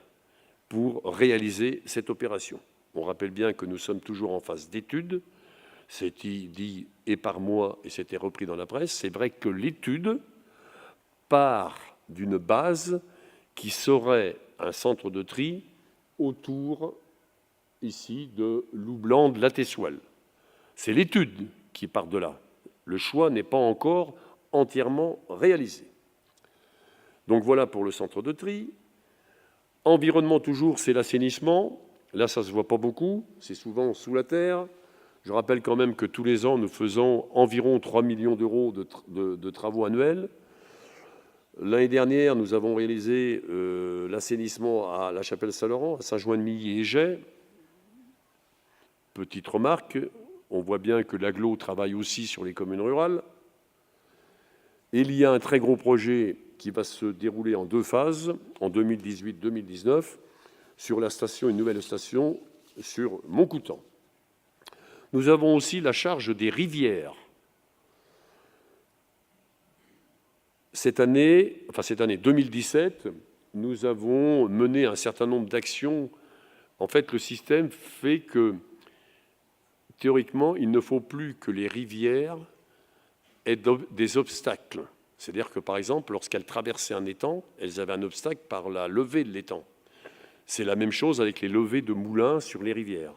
pour réaliser cette opération. On rappelle bien que nous sommes toujours en phase d'étude. C'est dit et par moi, et c'était repris dans la presse. C'est vrai que l'étude part d'une base qui serait un centre de tri autour, ici, de Loublanc de la Tessoile. C'est l'étude qui part de là. Le choix n'est pas encore entièrement réalisé. Donc voilà pour le centre de tri. Environnement toujours, c'est l'assainissement. Là, ça ne se voit pas beaucoup, c'est souvent sous la terre. Je rappelle quand même que tous les ans, nous faisons environ 3 millions d'euros de travaux annuels. L'année dernière, nous avons réalisé l'assainissement à la Chapelle-Saint-Laurent, à Saint-Join-de-Milly et Jais. Petite remarque, on voit bien que l'agglo travaille aussi sur les communes rurales. Et il y a un très gros projet qui va se dérouler en 2 phases, en 2018-2019, sur la station, une nouvelle station sur Montcoutan. Nous avons aussi la charge des rivières. Cette année 2017, nous avons mené un certain nombre d'actions. En fait, le système fait que, théoriquement, il ne faut plus que les rivières aient des obstacles. C'est-à-dire que, par exemple, lorsqu'elles traversaient un étang, elles avaient un obstacle par la levée de l'étang. C'est la même chose avec les levées de moulins sur les rivières.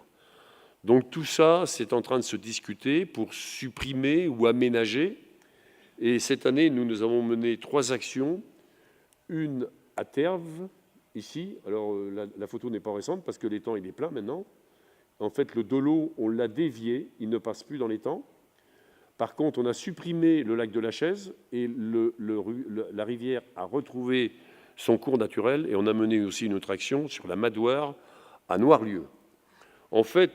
Donc tout ça, c'est en train de se discuter pour supprimer ou aménager. Et cette année, nous avons mené 3 actions. Une à Terve, ici. Alors la photo n'est pas récente parce que l'étang il est plein maintenant. En fait, le Dolo, on l'a dévié, il ne passe plus dans l'étang. Par contre, on a supprimé le lac de la Chaise et la rivière a retrouvé son cours naturel, et on a mené aussi une autre action sur la Madoire à Noirlieu. En fait,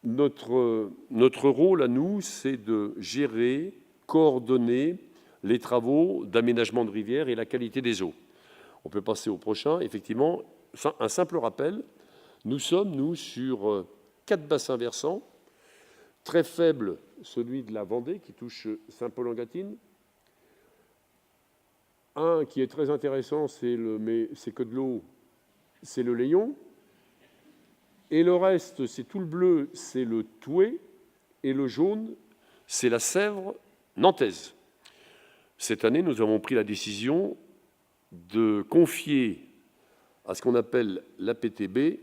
notre rôle à nous, c'est de gérer, coordonner les travaux d'aménagement de rivières et la qualité des eaux. On peut passer au prochain. Effectivement, un simple rappel, nous sommes, nous, sur 4 bassins versants, très faible, celui de la Vendée, qui touche Saint-Paul-en-Gâtine. Un qui est très intéressant, mais c'est que de l'eau, c'est le Layon. Et le reste, c'est tout le bleu, c'est le Touet. Et le jaune, c'est la Sèvre nantaise. Cette année, nous avons pris la décision de confier à ce qu'on appelle l'APTB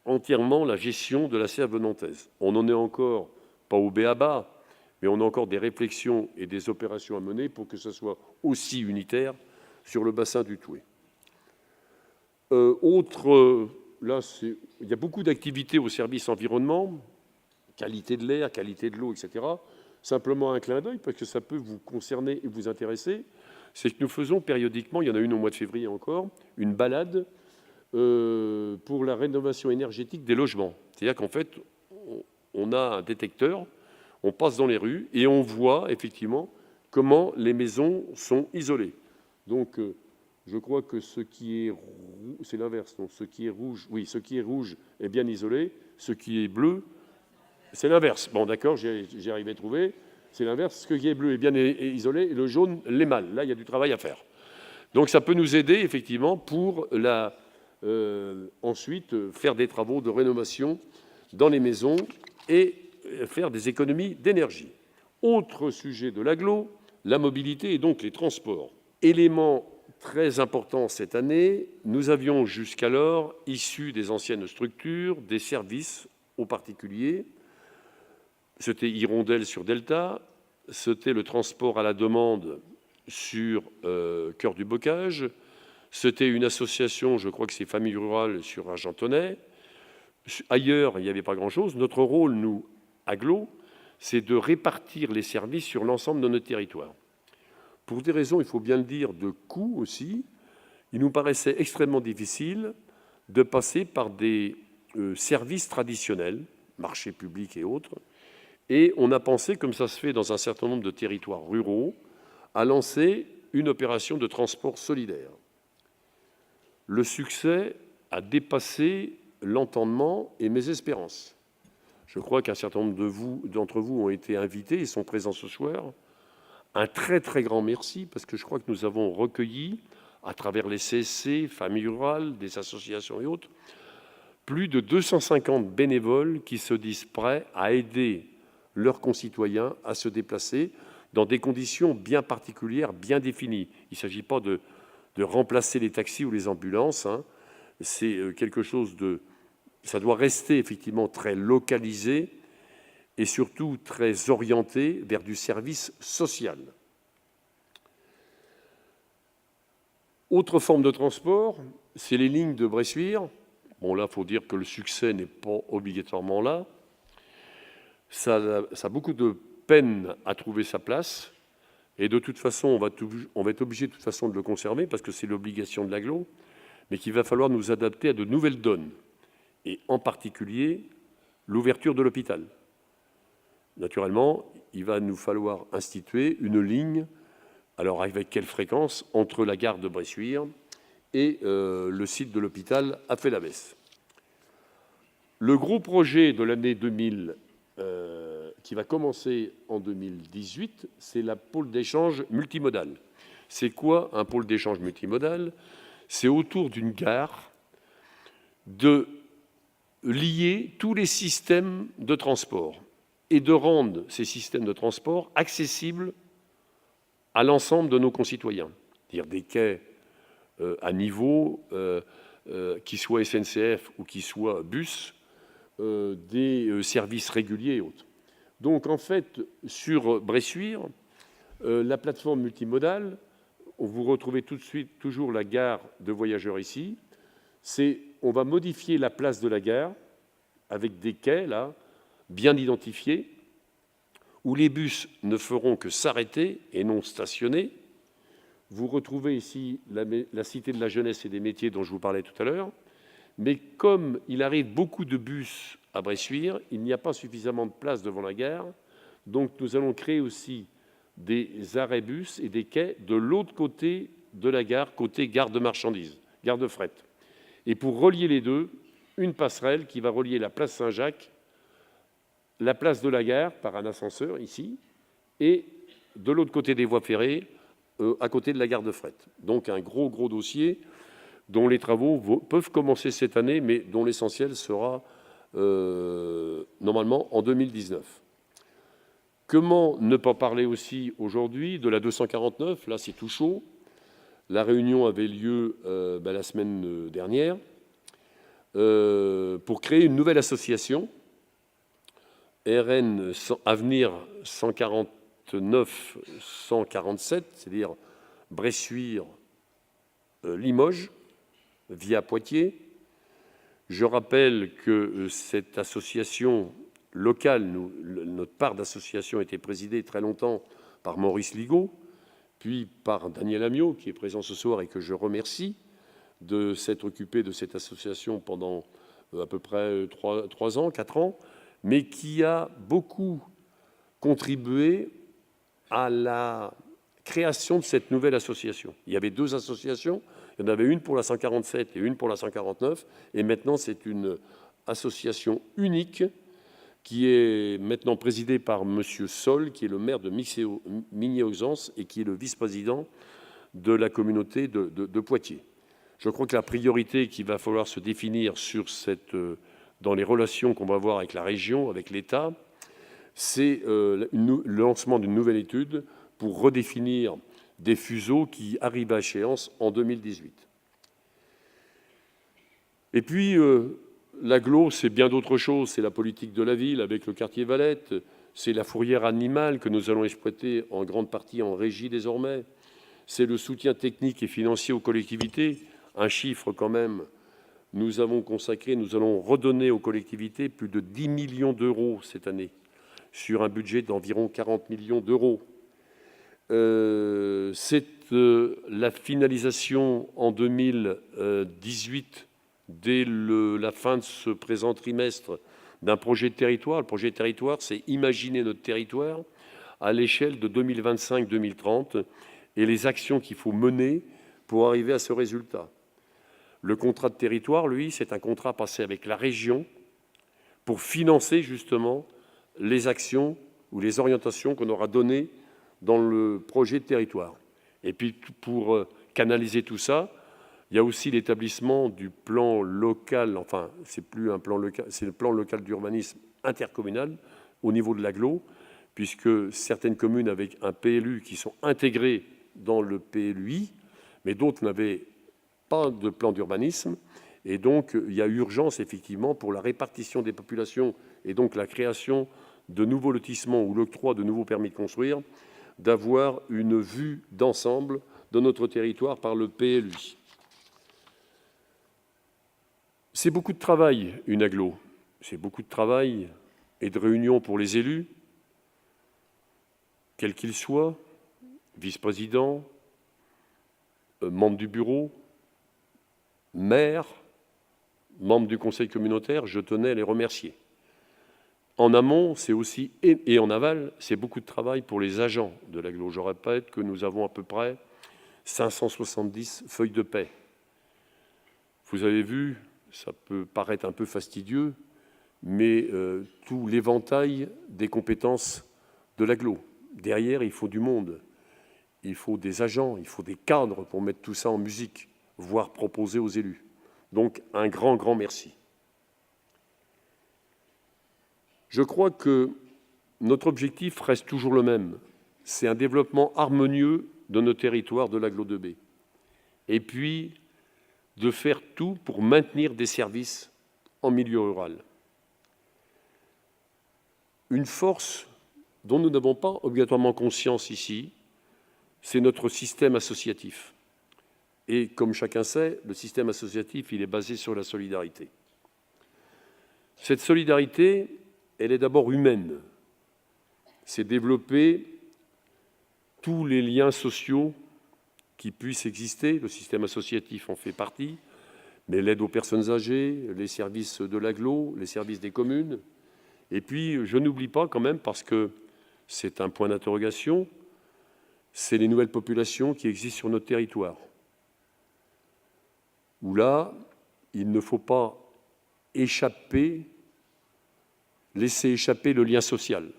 entièrement la gestion de la Sèvre nantaise. On n'en est encore pas au b.a.-ba, mais on a encore des réflexions et des opérations à mener pour que ce soit aussi unitaire sur le bassin du Touet. Là, il y a beaucoup d'activités au service environnement, qualité de l'air, qualité de l'eau, etc. Simplement un clin d'œil, parce que ça peut vous concerner et vous intéresser, c'est que nous faisons périodiquement, il y en a une au mois de février encore, une balade pour la rénovation énergétique des logements. C'est-à-dire qu'en fait, on a un détecteur, on passe dans les rues et on voit effectivement comment les maisons sont isolées. Donc, je crois que ce qui est rouge, c'est l'inverse. Donc, ce qui est rouge, oui, ce qui est rouge est bien isolé, ce qui est bleu, c'est l'inverse. Bon, d'accord, j'ai arrivé à trouver. C'est l'inverse. Ce qui est bleu est bien isolé et le jaune l'est mal. Là, il y a du travail à faire. Donc, ça peut nous aider effectivement pour ensuite faire des travaux de rénovation dans les maisons et faire des économies d'énergie. Autre sujet de l'agglo, la mobilité et donc les transports. Élément très important cette année, nous avions jusqu'alors, issus des anciennes structures, des services aux particuliers. C'était Hirondelle sur Delta, c'était le transport à la demande sur Cœur du Bocage, c'était une association, je crois que c'est Famille Rurale sur Argentonnet. Ailleurs, il n'y avait pas grand-chose. Notre rôle, nous, agglo, c'est de répartir les services sur l'ensemble de notre territoire. Pour des raisons, il faut bien le dire, de coût aussi, il nous paraissait extrêmement difficile de passer par des services traditionnels, marchés publics et autres, et on a pensé, comme ça se fait dans un certain nombre de territoires ruraux, à lancer une opération de transport solidaire. Le succès a dépassé l'entendement et mes espérances. Je crois qu'un certain nombre d'entre vous ont été invités et sont présents ce soir. Un très très grand merci, parce que je crois que nous avons recueilli, à travers les CSC, Familles Rurales, des associations et autres, plus de 250 bénévoles qui se disent prêts à aider leurs concitoyens à se déplacer dans des conditions bien particulières, bien définies. Il ne s'agit pas de remplacer les taxis ou les ambulances. C'est quelque chose de... Ça doit rester effectivement très localisé et surtout très orienté vers du service social. Autre forme de transport, c'est les lignes de Bressuire. Bon, là, il faut dire que le succès n'est pas obligatoirement là. Ça a beaucoup de peine à trouver sa place. Et de toute façon, on va être obligé de toute façon de le conserver parce que c'est l'obligation de l'agglo, mais qu'il va falloir nous adapter à de nouvelles donnes. Et en particulier, l'ouverture de l'hôpital. Naturellement, il va nous falloir instituer une ligne, alors avec quelle fréquence, entre la gare de Bressuire et le site de l'hôpital à Fay-la-Besse. Le gros projet de l'année 2000, qui va commencer en 2018, c'est la pôle d'échange multimodal. C'est quoi un pôle d'échange multimodal? C'est autour d'une gare de lier tous les systèmes de transport et de rendre ces systèmes de transport accessibles à l'ensemble de nos concitoyens. C'est-à-dire des quais à niveau, qui soient SNCF ou qui soient bus, des services réguliers et autres. Donc en fait, sur Bressuire, la plateforme multimodale, vous retrouvez tout de suite toujours la gare de voyageurs ici. On va modifier la place de la gare avec des quais là, bien identifiés, où les bus ne feront que s'arrêter et non stationner. Vous retrouvez ici la Cité de la Jeunesse et des Métiers dont je vous parlais tout à l'heure. Mais comme il arrive beaucoup de bus à Bressuire, il n'y a pas suffisamment de place devant la gare. Donc nous allons créer aussi des arrêts bus et des quais de l'autre côté de la gare, côté gare de marchandises, gare de fret. Et pour relier les deux, une passerelle qui va relier la place Saint-Jacques, la place de la gare par un ascenseur ici, et de l'autre côté des voies ferrées, à côté de la gare de fret. Donc un gros dossier dont les travaux peuvent commencer cette année, mais dont l'essentiel sera normalement en 2019. Comment ne pas parler aussi aujourd'hui de la 249? Là, c'est tout chaud. La réunion avait lieu la semaine dernière pour créer une nouvelle association, RN Avenir 149-147, c'est-à-dire Bressuire, Limoges, via Poitiers. Je rappelle que cette association locale, notre part d'association a été présidée très longtemps par Maurice Ligaud, puis par Daniel Amiot, qui est présent ce soir et que je remercie de s'être occupé de cette association pendant à peu près 3 ans, 4 ans, mais qui a beaucoup contribué à la création de cette nouvelle association. Il y avait 2 associations, il y en avait une pour la 147 et une pour la 149, et maintenant c'est une association unique qui est maintenant présidée par M. Sol, qui est le maire de Migné-Auxances et qui est le vice-président de la communauté de Poitiers. Je crois que la priorité qu'il va falloir se définir dans les relations qu'on va avoir avec la région, avec l'État, c'est le lancement d'une nouvelle étude pour redéfinir des fuseaux qui arrivent à échéance en 2018. Et puis, l'agglo, c'est bien d'autres choses. C'est la politique de la ville avec le quartier Valette, c'est la fourrière animale que nous allons exploiter en grande partie en régie désormais, c'est le soutien technique et financier aux collectivités. Un chiffre quand même, nous allons redonner aux collectivités plus de 10 millions d'euros cette année, sur un budget d'environ 40 millions d'euros. C'est la finalisation en 2018, dès la fin de ce présent trimestre, d'un projet de territoire. Le projet de territoire, c'est imaginer notre territoire à l'échelle de 2025-2030 et les actions qu'il faut mener pour arriver à ce résultat. Le contrat de territoire, lui, c'est un contrat passé avec la région pour financer justement les actions ou les orientations qu'on aura données dans le projet de territoire. Et puis pour canaliser tout ça, il y a aussi l'établissement du plan local, enfin c'est plus un plan local, c'est le plan local d'urbanisme intercommunal au niveau de l'agglo, puisque certaines communes avec un PLU qui sont intégrées dans le PLUI, mais d'autres n'avaient pas de plan d'urbanisme. Et donc, il y a urgence, effectivement, pour la répartition des populations et donc la création de nouveaux lotissements ou l'octroi de nouveaux permis de construire, d'avoir une vue d'ensemble de notre territoire par le PLUI. C'est beaucoup de travail, une agglo. C'est beaucoup de travail et de réunions pour les élus, quels qu'ils soient, vice-présidents, membres du bureau, maires, membres du conseil communautaire, je tenais à les remercier. En amont, c'est aussi, et en aval, c'est beaucoup de travail pour les agents de l'agglo. Je répète que nous avons à peu près 570 feuilles de paie. Vous avez vu, ça peut paraître un peu fastidieux, mais tout l'éventail des compétences de l'agglo. Derrière, il faut du monde. il faut des agents, il faut des cadres pour mettre tout ça en musique, voire proposer aux élus. Donc, un grand, grand merci. Je crois que notre objectif reste toujours le même. C'est un développement harmonieux de nos territoires de l'agglo de B. Et puis, de faire tout pour maintenir des services en milieu rural. Une force dont nous n'avons pas obligatoirement conscience ici, c'est notre système associatif. Et comme chacun sait, le système associatif, il est basé sur la solidarité. Cette solidarité, elle est d'abord humaine. C'est développer tous les liens sociaux qui puissent exister. Le système associatif en fait partie, mais l'aide aux personnes âgées, les services de l'agglo, les services des communes. Et puis, je n'oublie pas quand même, parce que c'est un point d'interrogation, c'est les nouvelles populations qui existent sur notre territoire. Où là, il ne faut pas laisser échapper le lien social.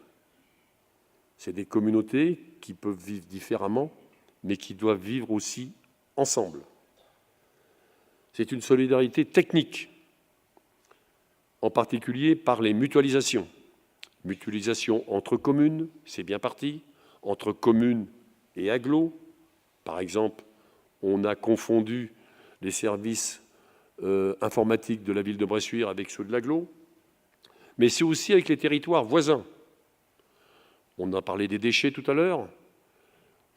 C'est des communautés qui peuvent vivre différemment, mais qui doivent vivre aussi ensemble. C'est une solidarité technique, en particulier par les mutualisations. Mutualisation entre communes, c'est bien parti, entre communes et agglo. Par exemple, on a confondu les services informatiques de la ville de Bressuire avec ceux de l'agglo, mais c'est aussi avec les territoires voisins. On a parlé des déchets tout à l'heure.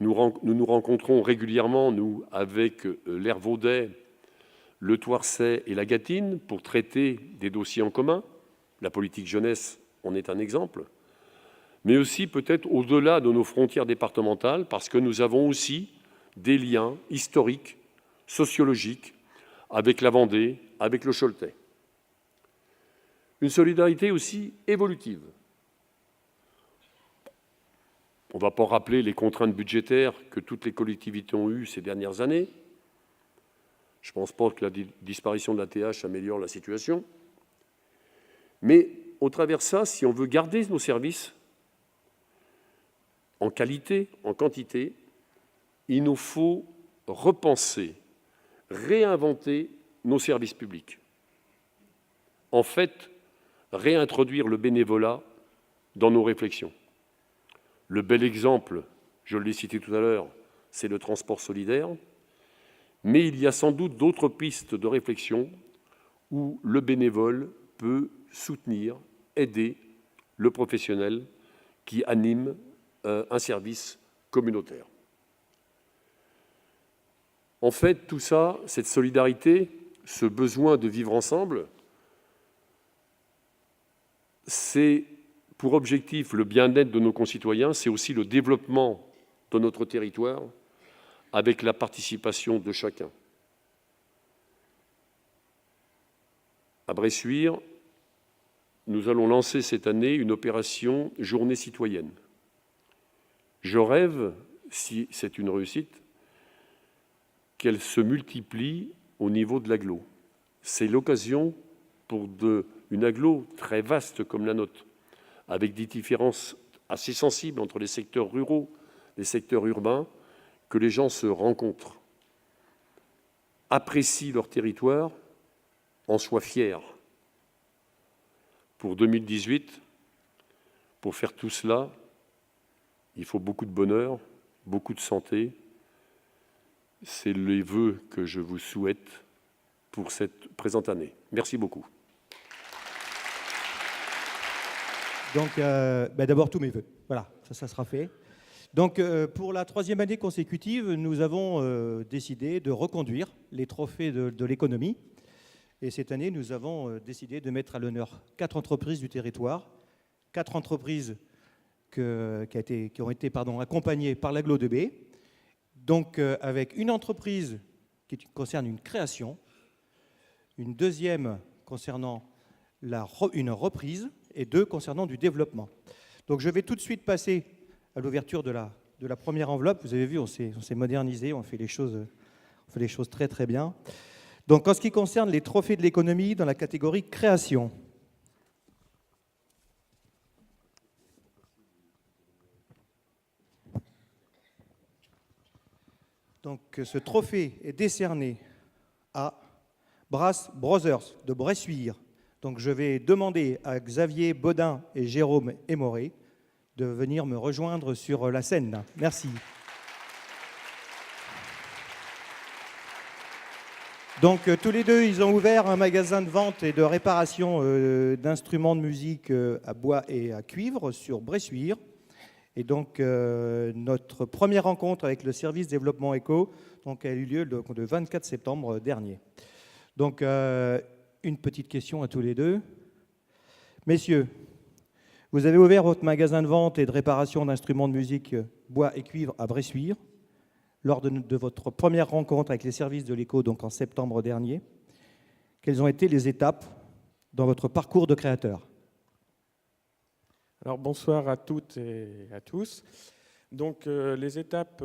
Nous nous rencontrons régulièrement, nous, avec l'Hervaudet, le Thouarçais et la Gâtine, pour traiter des dossiers en commun. La politique jeunesse en est un exemple. Mais aussi peut-être au-delà de nos frontières départementales, parce que nous avons aussi des liens historiques, sociologiques, avec la Vendée, avec le Choletais. Une solidarité aussi évolutive. On ne va pas rappeler les contraintes budgétaires que toutes les collectivités ont eues ces dernières années. Je ne pense pas que la disparition de la TH améliore la situation. Mais au travers de ça, si on veut garder nos services en qualité, en quantité, il nous faut repenser, réinventer nos services publics. En fait, réintroduire le bénévolat dans nos réflexions. Le bel exemple, je l'ai cité tout à l'heure, c'est le transport solidaire, mais il y a sans doute d'autres pistes de réflexion où le bénévole peut soutenir, aider le professionnel qui anime un service communautaire. En fait, tout ça, cette solidarité, ce besoin de vivre ensemble, c'est pour objectif le bien-être de nos concitoyens, c'est aussi le développement de notre territoire avec la participation de chacun. À Bressuire, nous allons lancer cette année une opération Journée citoyenne. Je rêve, si c'est une réussite, qu'elle se multiplie au niveau de l'agglo. C'est l'occasion pour une agglo très vaste comme la nôtre, avec des différences assez sensibles entre les secteurs ruraux, les secteurs urbains, que les gens se rencontrent, apprécient leur territoire, en soient fiers. Pour 2018, pour faire tout cela, il faut beaucoup de bonheur, beaucoup de santé. C'est les vœux que je vous souhaite pour cette présente année. Merci beaucoup. Donc, d'abord, tous mes vœux. Voilà, ça sera fait. Donc, pour la 3e année consécutive, nous avons décidé de reconduire les trophées de l'économie. Et cette année, nous avons décidé de mettre à l'honneur 4 entreprises du territoire, 4 entreprises qui ont été accompagnées par l'agglo de B. Donc, avec une entreprise qui concerne une création, une deuxième concernant une reprise et 2 concernant du développement. Donc, je vais tout de suite passer à l'ouverture de la première enveloppe. Vous avez vu, on s'est modernisé, on fait les choses très très bien. Donc, en ce qui concerne les trophées de l'économie dans la catégorie création, Donc, ce trophée est décerné à Brass Brothers de Bressuire. Donc, je vais demander à Xavier Bodin et Jérôme Émoré de venir me rejoindre sur la scène. Merci. Donc, tous les deux, ils ont ouvert un magasin de vente et de réparation d'instruments de musique à bois et à cuivre sur Bressuire. Et donc, notre première rencontre avec le service développement éco donc, a eu lieu le 24 septembre dernier. Donc, une petite question à tous les deux. Messieurs, vous avez ouvert votre magasin de vente et de réparation d'instruments de musique bois et cuivre à Bressuire lors de votre première rencontre avec les services de l'éco, donc en septembre dernier. Quelles ont été les étapes dans votre parcours de créateur ? Alors bonsoir à toutes et à tous. Donc les étapes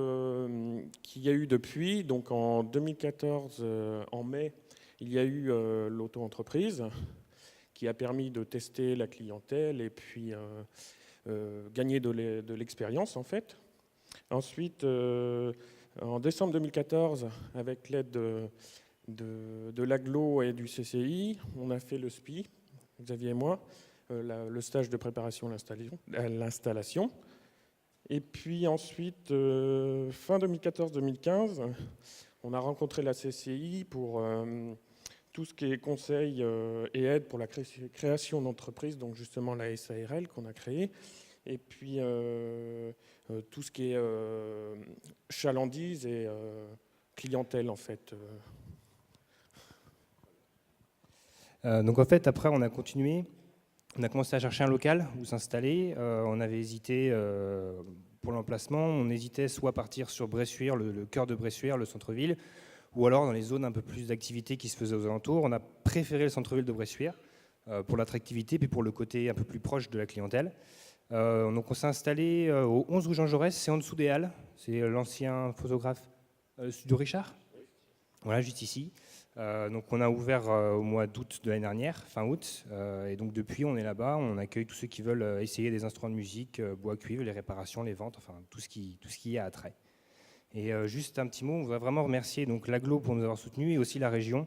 qu'il y a eu depuis, donc en 2014, en mai, il y a eu l'auto-entreprise qui a permis de tester la clientèle et puis gagner de l'expérience en fait. Ensuite, en décembre 2014, avec l'aide de l'AGLO et du CCI, on a fait le SPI, Xavier et moi, le stage de préparation à l'installation. Et puis ensuite, fin 2014-2015, on a rencontré la CCI pour tout ce qui est conseil et aide pour la création d'entreprises, donc justement la SARL qu'on a créée. Et puis tout ce qui est chalandise et clientèle en fait. Donc en fait, après, on a continué. On a commencé à chercher un local où s'installer. On avait hésité pour l'emplacement. On hésitait soit partir sur Bressuire, le cœur de Bressuire, le centre-ville, ou alors dans les zones un peu plus d'activité qui se faisaient aux alentours. On a préféré le centre-ville de Bressuire pour l'attractivité, puis pour le côté un peu plus proche de la clientèle. Donc on s'est installé au 11 rue Jean Jaurès, c'est en dessous des Halles. C'est l'ancien photographe Studio Richard. Voilà, juste ici. Donc on a ouvert au mois d'août de l'année dernière, fin août, et donc depuis on est là-bas, on accueille tous ceux qui veulent essayer des instruments de musique, bois, cuivre, les réparations, les ventes, enfin tout ce qui y a à trait. Et juste un petit mot, on voudrait vraiment remercier donc l'AGLO pour nous avoir soutenus et aussi la région,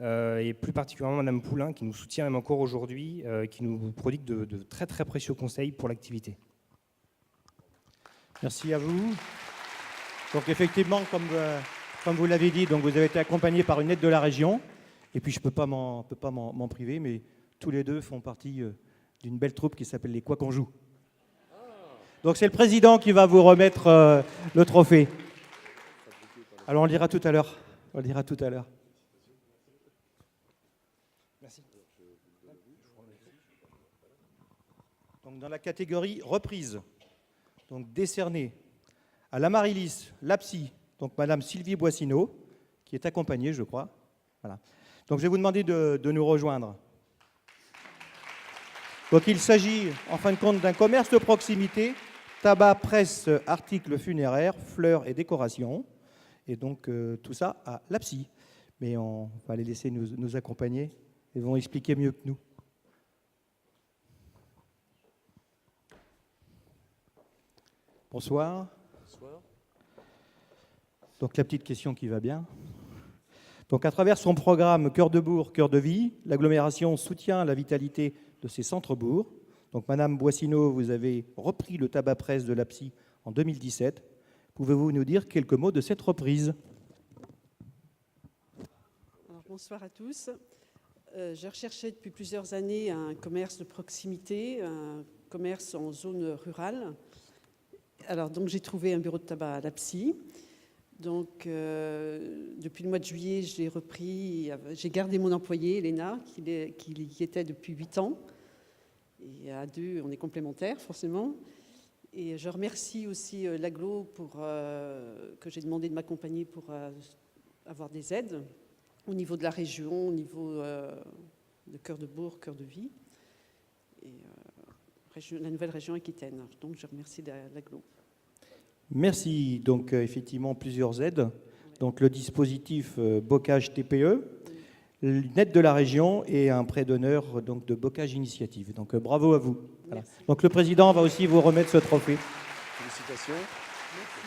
et plus particulièrement Madame Poulain qui nous soutient même encore aujourd'hui, qui nous prodigue de très très précieux conseils pour l'activité. Merci à vous. Donc effectivement, comme vous l'avez dit, donc vous avez été accompagné par une aide de la région. Et puis je ne peux pas m'en priver, mais tous les deux font partie d'une belle troupe qui s'appelle les Quoi qu'on joue. Donc c'est le président qui va vous remettre le trophée. Alors on le dira tout à l'heure. Merci. Donc dans la catégorie reprise, donc décerné à l'Amaryllis, l'APSI, donc Madame Sylvie Boissineau, qui est accompagnée, je crois. Voilà. Donc je vais vous demander de nous rejoindre. Donc il s'agit, en fin de compte, d'un commerce de proximité, tabac, presse, articles funéraires, fleurs et décorations. Et donc tout ça à l'APSI. Mais on va les laisser nous accompagner. Ils vont expliquer mieux que nous. Bonsoir. Bonsoir. Donc la petite question qui va bien. Donc à travers son programme Cœur de Bourg, Cœur de Vie, l'agglomération soutient la vitalité de ses centres-bourgs. Donc Madame Boissineau, vous avez repris le tabac presse de l'APSI en 2017. Pouvez-vous nous dire quelques mots de cette reprise ? Alors, bonsoir à tous. Je recherchais depuis plusieurs années un commerce de proximité, un commerce en zone rurale. Alors donc j'ai trouvé un bureau de tabac à l'APSI. Donc depuis le mois de juillet, j'ai repris, j'ai gardé mon employé, Elena, qui y était depuis 8 ans. Et à deux, on est complémentaires forcément. Et je remercie aussi l'AGLO que j'ai demandé de m'accompagner pour avoir des aides au niveau de la région, au niveau de Cœur de Bourg, Cœur de Vie, et la nouvelle région Aquitaine. Donc je remercie l'AGLO. Merci. Donc effectivement plusieurs aides. Donc le dispositif Bocage TPE, une aide de la région et un prêt d'honneur donc de Bocage Initiative. Donc bravo à vous. Voilà. Donc le président va aussi vous remettre ce trophée. Félicitations. Merci.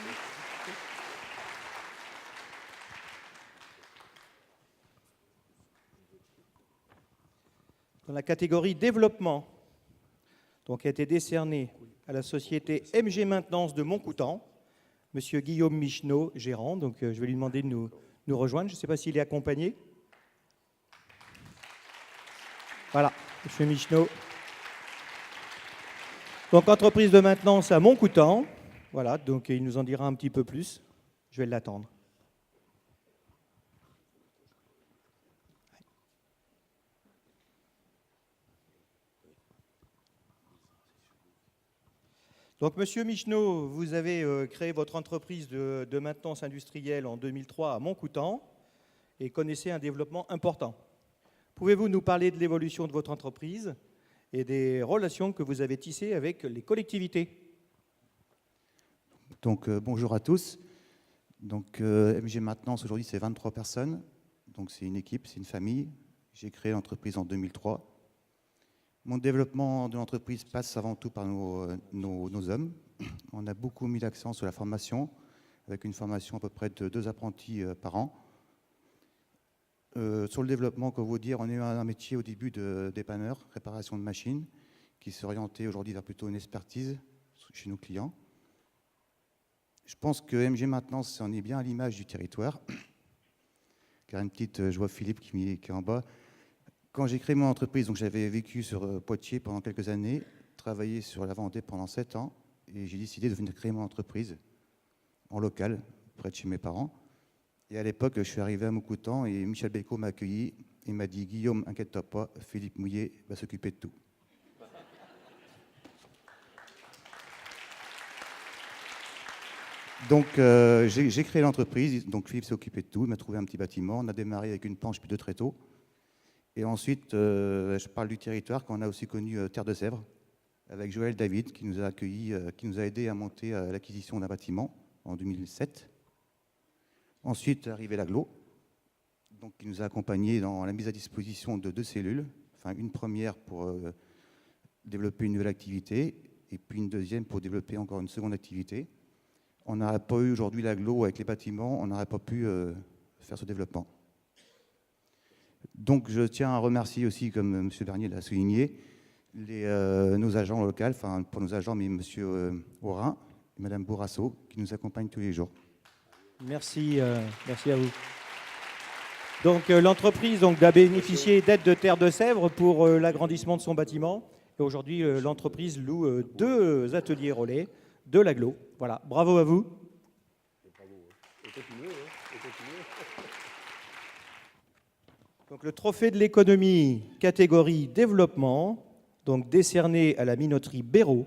dans la catégorie développement, donc, a été décerné à la société MG Maintenance de Montcoutan, Monsieur Guillaume Micheneau, gérant. Donc, je vais lui demander de nous rejoindre. Je ne sais pas s'il est accompagné. Voilà, Monsieur Micheneau. Donc, entreprise de maintenance à Montcoutan. Voilà, donc il nous en dira un petit peu plus. Je vais l'attendre. Donc, Monsieur Micheneau, vous avez créé votre entreprise de maintenance industrielle en 2003 à Montcoutan et connaissez un développement important. Pouvez-vous nous parler de l'évolution de votre entreprise et des relations que vous avez tissées avec les collectivités? Donc, bonjour à tous. Donc, MG Maintenance, aujourd'hui, c'est 23 personnes. Donc, c'est une équipe, c'est une famille. J'ai créé l'entreprise en 2003. Mon développement de l'entreprise passe avant tout par nos hommes. On a beaucoup mis l'accent sur la formation, avec une formation à peu près de 2 apprentis par an. Sur le développement, que vous dire, on a eu un métier au début de dépanneur, réparation de machines, qui s'est orienté aujourd'hui vers plutôt une expertise chez nos clients. Je pense que MG Maintenance, on est bien à l'image du territoire. Car une petite, je vois Philippe qui est en bas. Quand j'ai créé mon entreprise, donc j'avais vécu sur Poitiers pendant quelques années, travaillé sur la Vendée pendant 7 ans, et j'ai décidé de venir créer mon entreprise en local, près de chez mes parents. Et à l'époque, je suis arrivé à Montcoutan et Michel Bécaud m'a accueilli et m'a dit « Guillaume, inquiète-toi pas, Philippe Mouillet va s'occuper de tout ». Donc j'ai créé l'entreprise, donc Philippe s'est occupé de tout, il m'a trouvé un petit bâtiment, on a démarré avec une planche puis 2 tréteaux. Et ensuite, je parle du territoire, qu'on a aussi connu Terre de Sèvres, avec Joël David, qui nous a accueillis, qui nous a aidé à monter l'acquisition d'un bâtiment en 2007. Ensuite, est arrivé l'Aglo, donc qui nous a accompagnés dans la mise à disposition de 2 cellules, enfin une première pour développer une nouvelle activité, et puis une deuxième pour développer encore une seconde activité. On n'aurait pas eu aujourd'hui l'Aglo avec les bâtiments, on n'aurait pas pu faire ce développement. Donc je tiens à remercier aussi, comme M. Bernier l'a souligné, nos agents locaux, enfin pour nos agents, mais M. Aurin et Mme Bourrasso, qui nous accompagnent tous les jours. Merci, merci à vous. Donc l'entreprise a bénéficié d'aide de Terre de Sèvres pour l'agrandissement de son bâtiment. Et aujourd'hui, l'entreprise loue 2 ateliers relais de l'Aglo. Voilà, bravo à vous. Donc le trophée de l'économie catégorie développement, donc décerné à la minoterie Béraud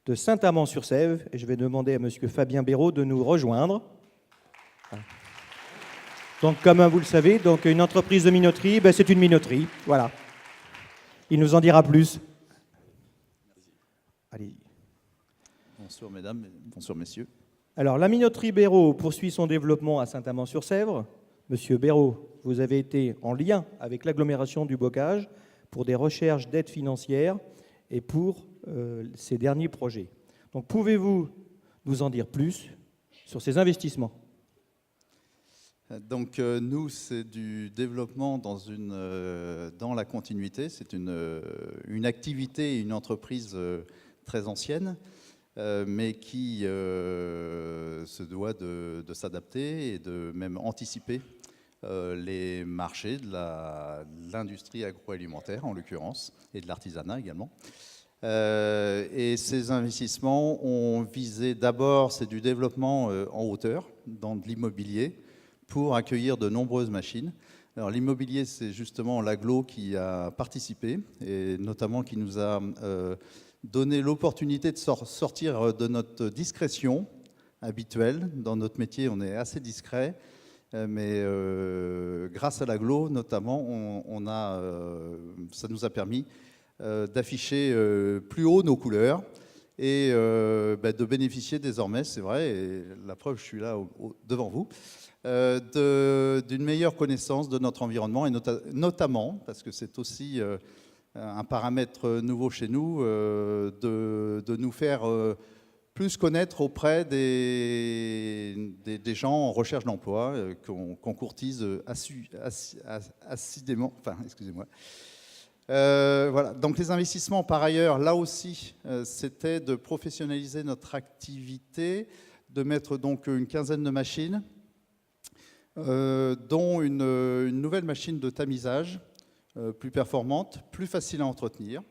de Saint-Amand-sur-Sèvre. Et je vais demander à M. Fabien Béraud de nous rejoindre. Donc comme vous le savez, donc une entreprise de minoterie, c'est une minoterie. Voilà. Il nous en dira plus. Allez. Bonsoir mesdames, bonsoir messieurs. Alors la minoterie Béraud poursuit son développement à Saint-Amand-sur-Sèvre. Monsieur Béraud, vous avez été en lien avec l'agglomération du Bocage pour des recherches d'aide financière et pour ces derniers projets. Donc pouvez-vous nous en dire plus sur ces investissements? Donc nous, c'est du développement dans la continuité. C'est une activité et une entreprise très ancienne, mais qui se doit de s'adapter et de même anticiper les marchés de l'industrie agroalimentaire, en l'occurrence, et de l'artisanat également. Et ces investissements ont visé d'abord, c'est du développement en hauteur, dans de l'immobilier, pour accueillir de nombreuses machines. Alors l'immobilier, c'est justement l'Aglo qui a participé, et notamment qui nous a donné l'opportunité de sortir de notre discrétion habituelle. Dans notre métier, on est assez discret, mais grâce à l'Aglo, notamment, ça nous a permis d'afficher plus haut nos couleurs et de bénéficier désormais, c'est vrai, et la preuve, je suis là devant vous, d'une meilleure connaissance de notre environnement, et notamment, parce que c'est aussi un paramètre nouveau chez nous, de nous faire plus connaître auprès des gens en recherche d'emploi, qu'on courtise assidément, enfin, excusez-moi. Voilà. Donc les investissements, par ailleurs, là aussi, c'était de professionnaliser notre activité, de mettre donc une quinzaine de machines, dont une nouvelle machine de tamisage, plus performante, plus facile à entretenir,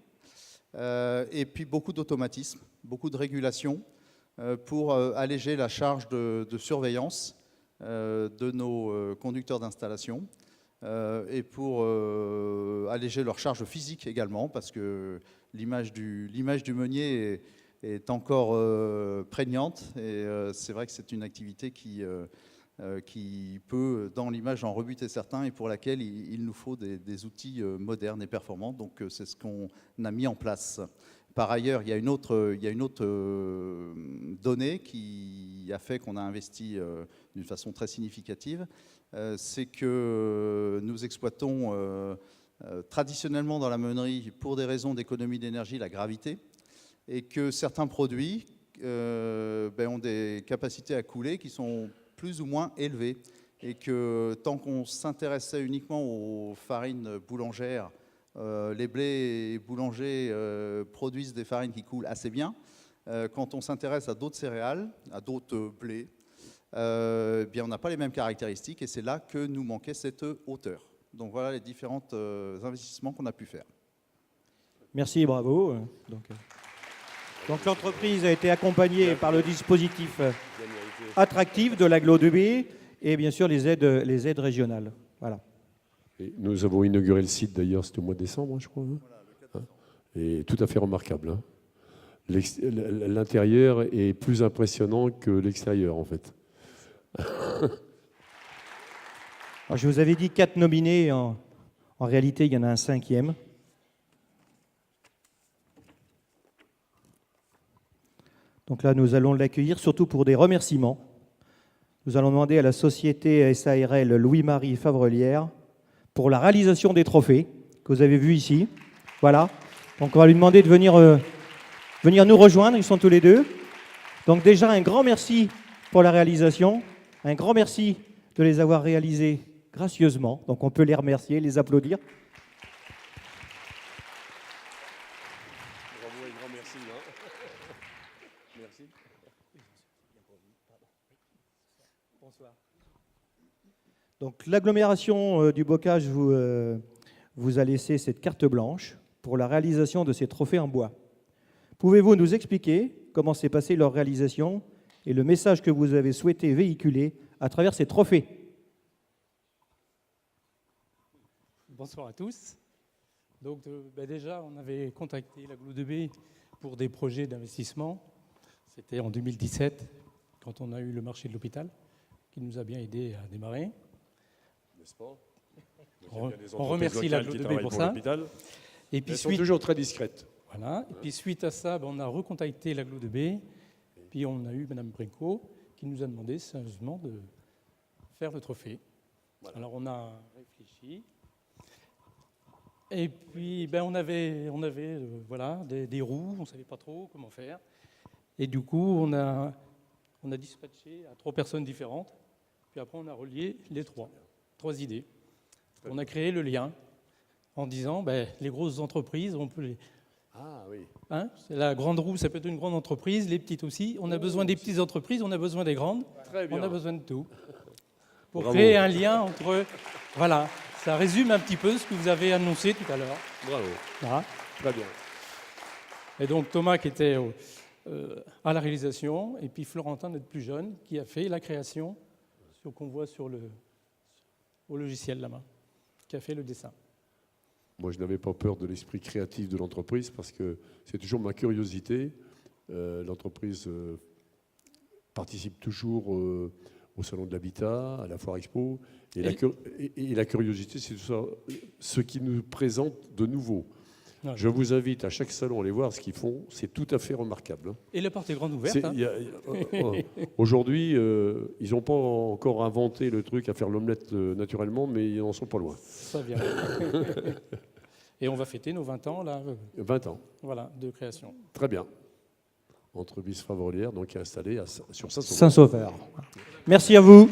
et puis beaucoup d'automatisme, beaucoup de régulation pour alléger la charge de surveillance de nos conducteurs d'installation et pour alléger leur charge physique également, parce que l'image du meunier est encore prégnante, et c'est vrai que c'est une activité qui peut, dans l'image, en rebuter certains, et pour laquelle il nous faut des outils modernes et performants. Donc c'est ce qu'on a mis en place. Par ailleurs, il y a une autre donnée qui a fait qu'on a investi d'une façon très significative, c'est que nous exploitons traditionnellement dans la meunerie, pour des raisons d'économie d'énergie, la gravité, et que certains produits ont des capacités à couler qui sont plus ou moins élevées, et que tant qu'on s'intéressait uniquement aux farines boulangères, les blés boulangers produisent des farines qui coulent assez bien. Quand on s'intéresse à d'autres céréales, à d'autres blés, bien on n'a pas les mêmes caractéristiques, et c'est là que nous manquait cette hauteur. Donc voilà les différents investissements qu'on a pu faire. Merci, bravo. Donc l'entreprise a été accompagnée par le dispositif attractif de l'Agglo 2B et bien sûr les aides régionales. Voilà. Et nous avons inauguré le site d'ailleurs, c'était au mois de décembre, je crois. Hein, et tout à fait remarquable. Hein. L'intérieur est plus impressionnant que l'extérieur, en fait. Alors, je vous avais dit 4 nominés. En réalité, il y en a un 5e. Donc là, nous allons l'accueillir, surtout pour des remerciements. Nous allons demander à la société SARL Louis-Marie Favrelière pour la réalisation des trophées que vous avez vus ici. Voilà. Donc on va lui demander de venir nous rejoindre. Ils sont tous les deux. Donc déjà, un grand merci pour la réalisation. Un grand merci de les avoir réalisés gracieusement. Donc on peut les remercier, les applaudir. Bravo et grand merci. Merci. Bonsoir. Donc l'agglomération du Bocage vous a laissé cette carte blanche pour la réalisation de ces trophées en bois. Pouvez-vous nous expliquer comment s'est passée leur réalisation et le message que vous avez souhaité véhiculer à travers ces trophées? Bonsoir à tous. Donc déjà, on avait contacté l'Agglo 2B pour des projets d'investissement. C'était en 2017, quand on a eu le marché de l'hôpital, qui nous a bien aidé à démarrer. N'est-ce pas? On remercie l'Agglo 2B pour ça. Et puis, elles sont toujours très discrètes. Voilà. Et puis suite à ça, on a recontacté l'Agglo 2B. Puis on a eu Mme Brinco qui nous a demandé sérieusement de faire le trophée. Voilà. Alors on a réfléchi. Et puis on avait voilà, des roues, on ne savait pas trop comment faire. Et du coup, on a dispatché à 3 personnes différentes. Puis après, on a relié les 3 idées. On a créé le lien en disant, les grosses entreprises, on peut les... Ah oui. Hein, la grande roue, ça peut être une grande entreprise, les petites aussi. On a besoin des petites entreprises, on a besoin des grandes. Très bien. On a besoin de tout. Pour Bravo. créer un lien entre... Voilà, ça résume un petit peu ce que vous avez annoncé tout à l'heure. Bravo. Voilà. Très bien. Et donc Thomas qui était à la réalisation, et puis Florentin, notre plus jeune, qui a fait la création, qu'on voit au logiciel là-bas, qui a fait le dessin. Moi, je n'avais pas peur de l'esprit créatif de l'entreprise parce que c'est toujours ma curiosité. L'entreprise participe toujours au Salon de l'Habitat, à la Foire Expo. Et la curiosité, c'est tout ça, ce qui nous présente de nouveau. Ouais. Je vous invite à chaque salon à aller voir ce qu'ils font. C'est tout à fait remarquable. Et la porte est grande ouverte. Aujourd'hui, ils n'ont pas encore inventé le truc à faire l'omelette naturellement, mais ils n'en sont pas loin. Ça vient. Et on va fêter nos 20 ans, là. 20 ans. Voilà, de création. Très bien. Entreprise Favrelière, donc installée sur Saint-Sauveur. Saint-Sauveur. Merci à vous.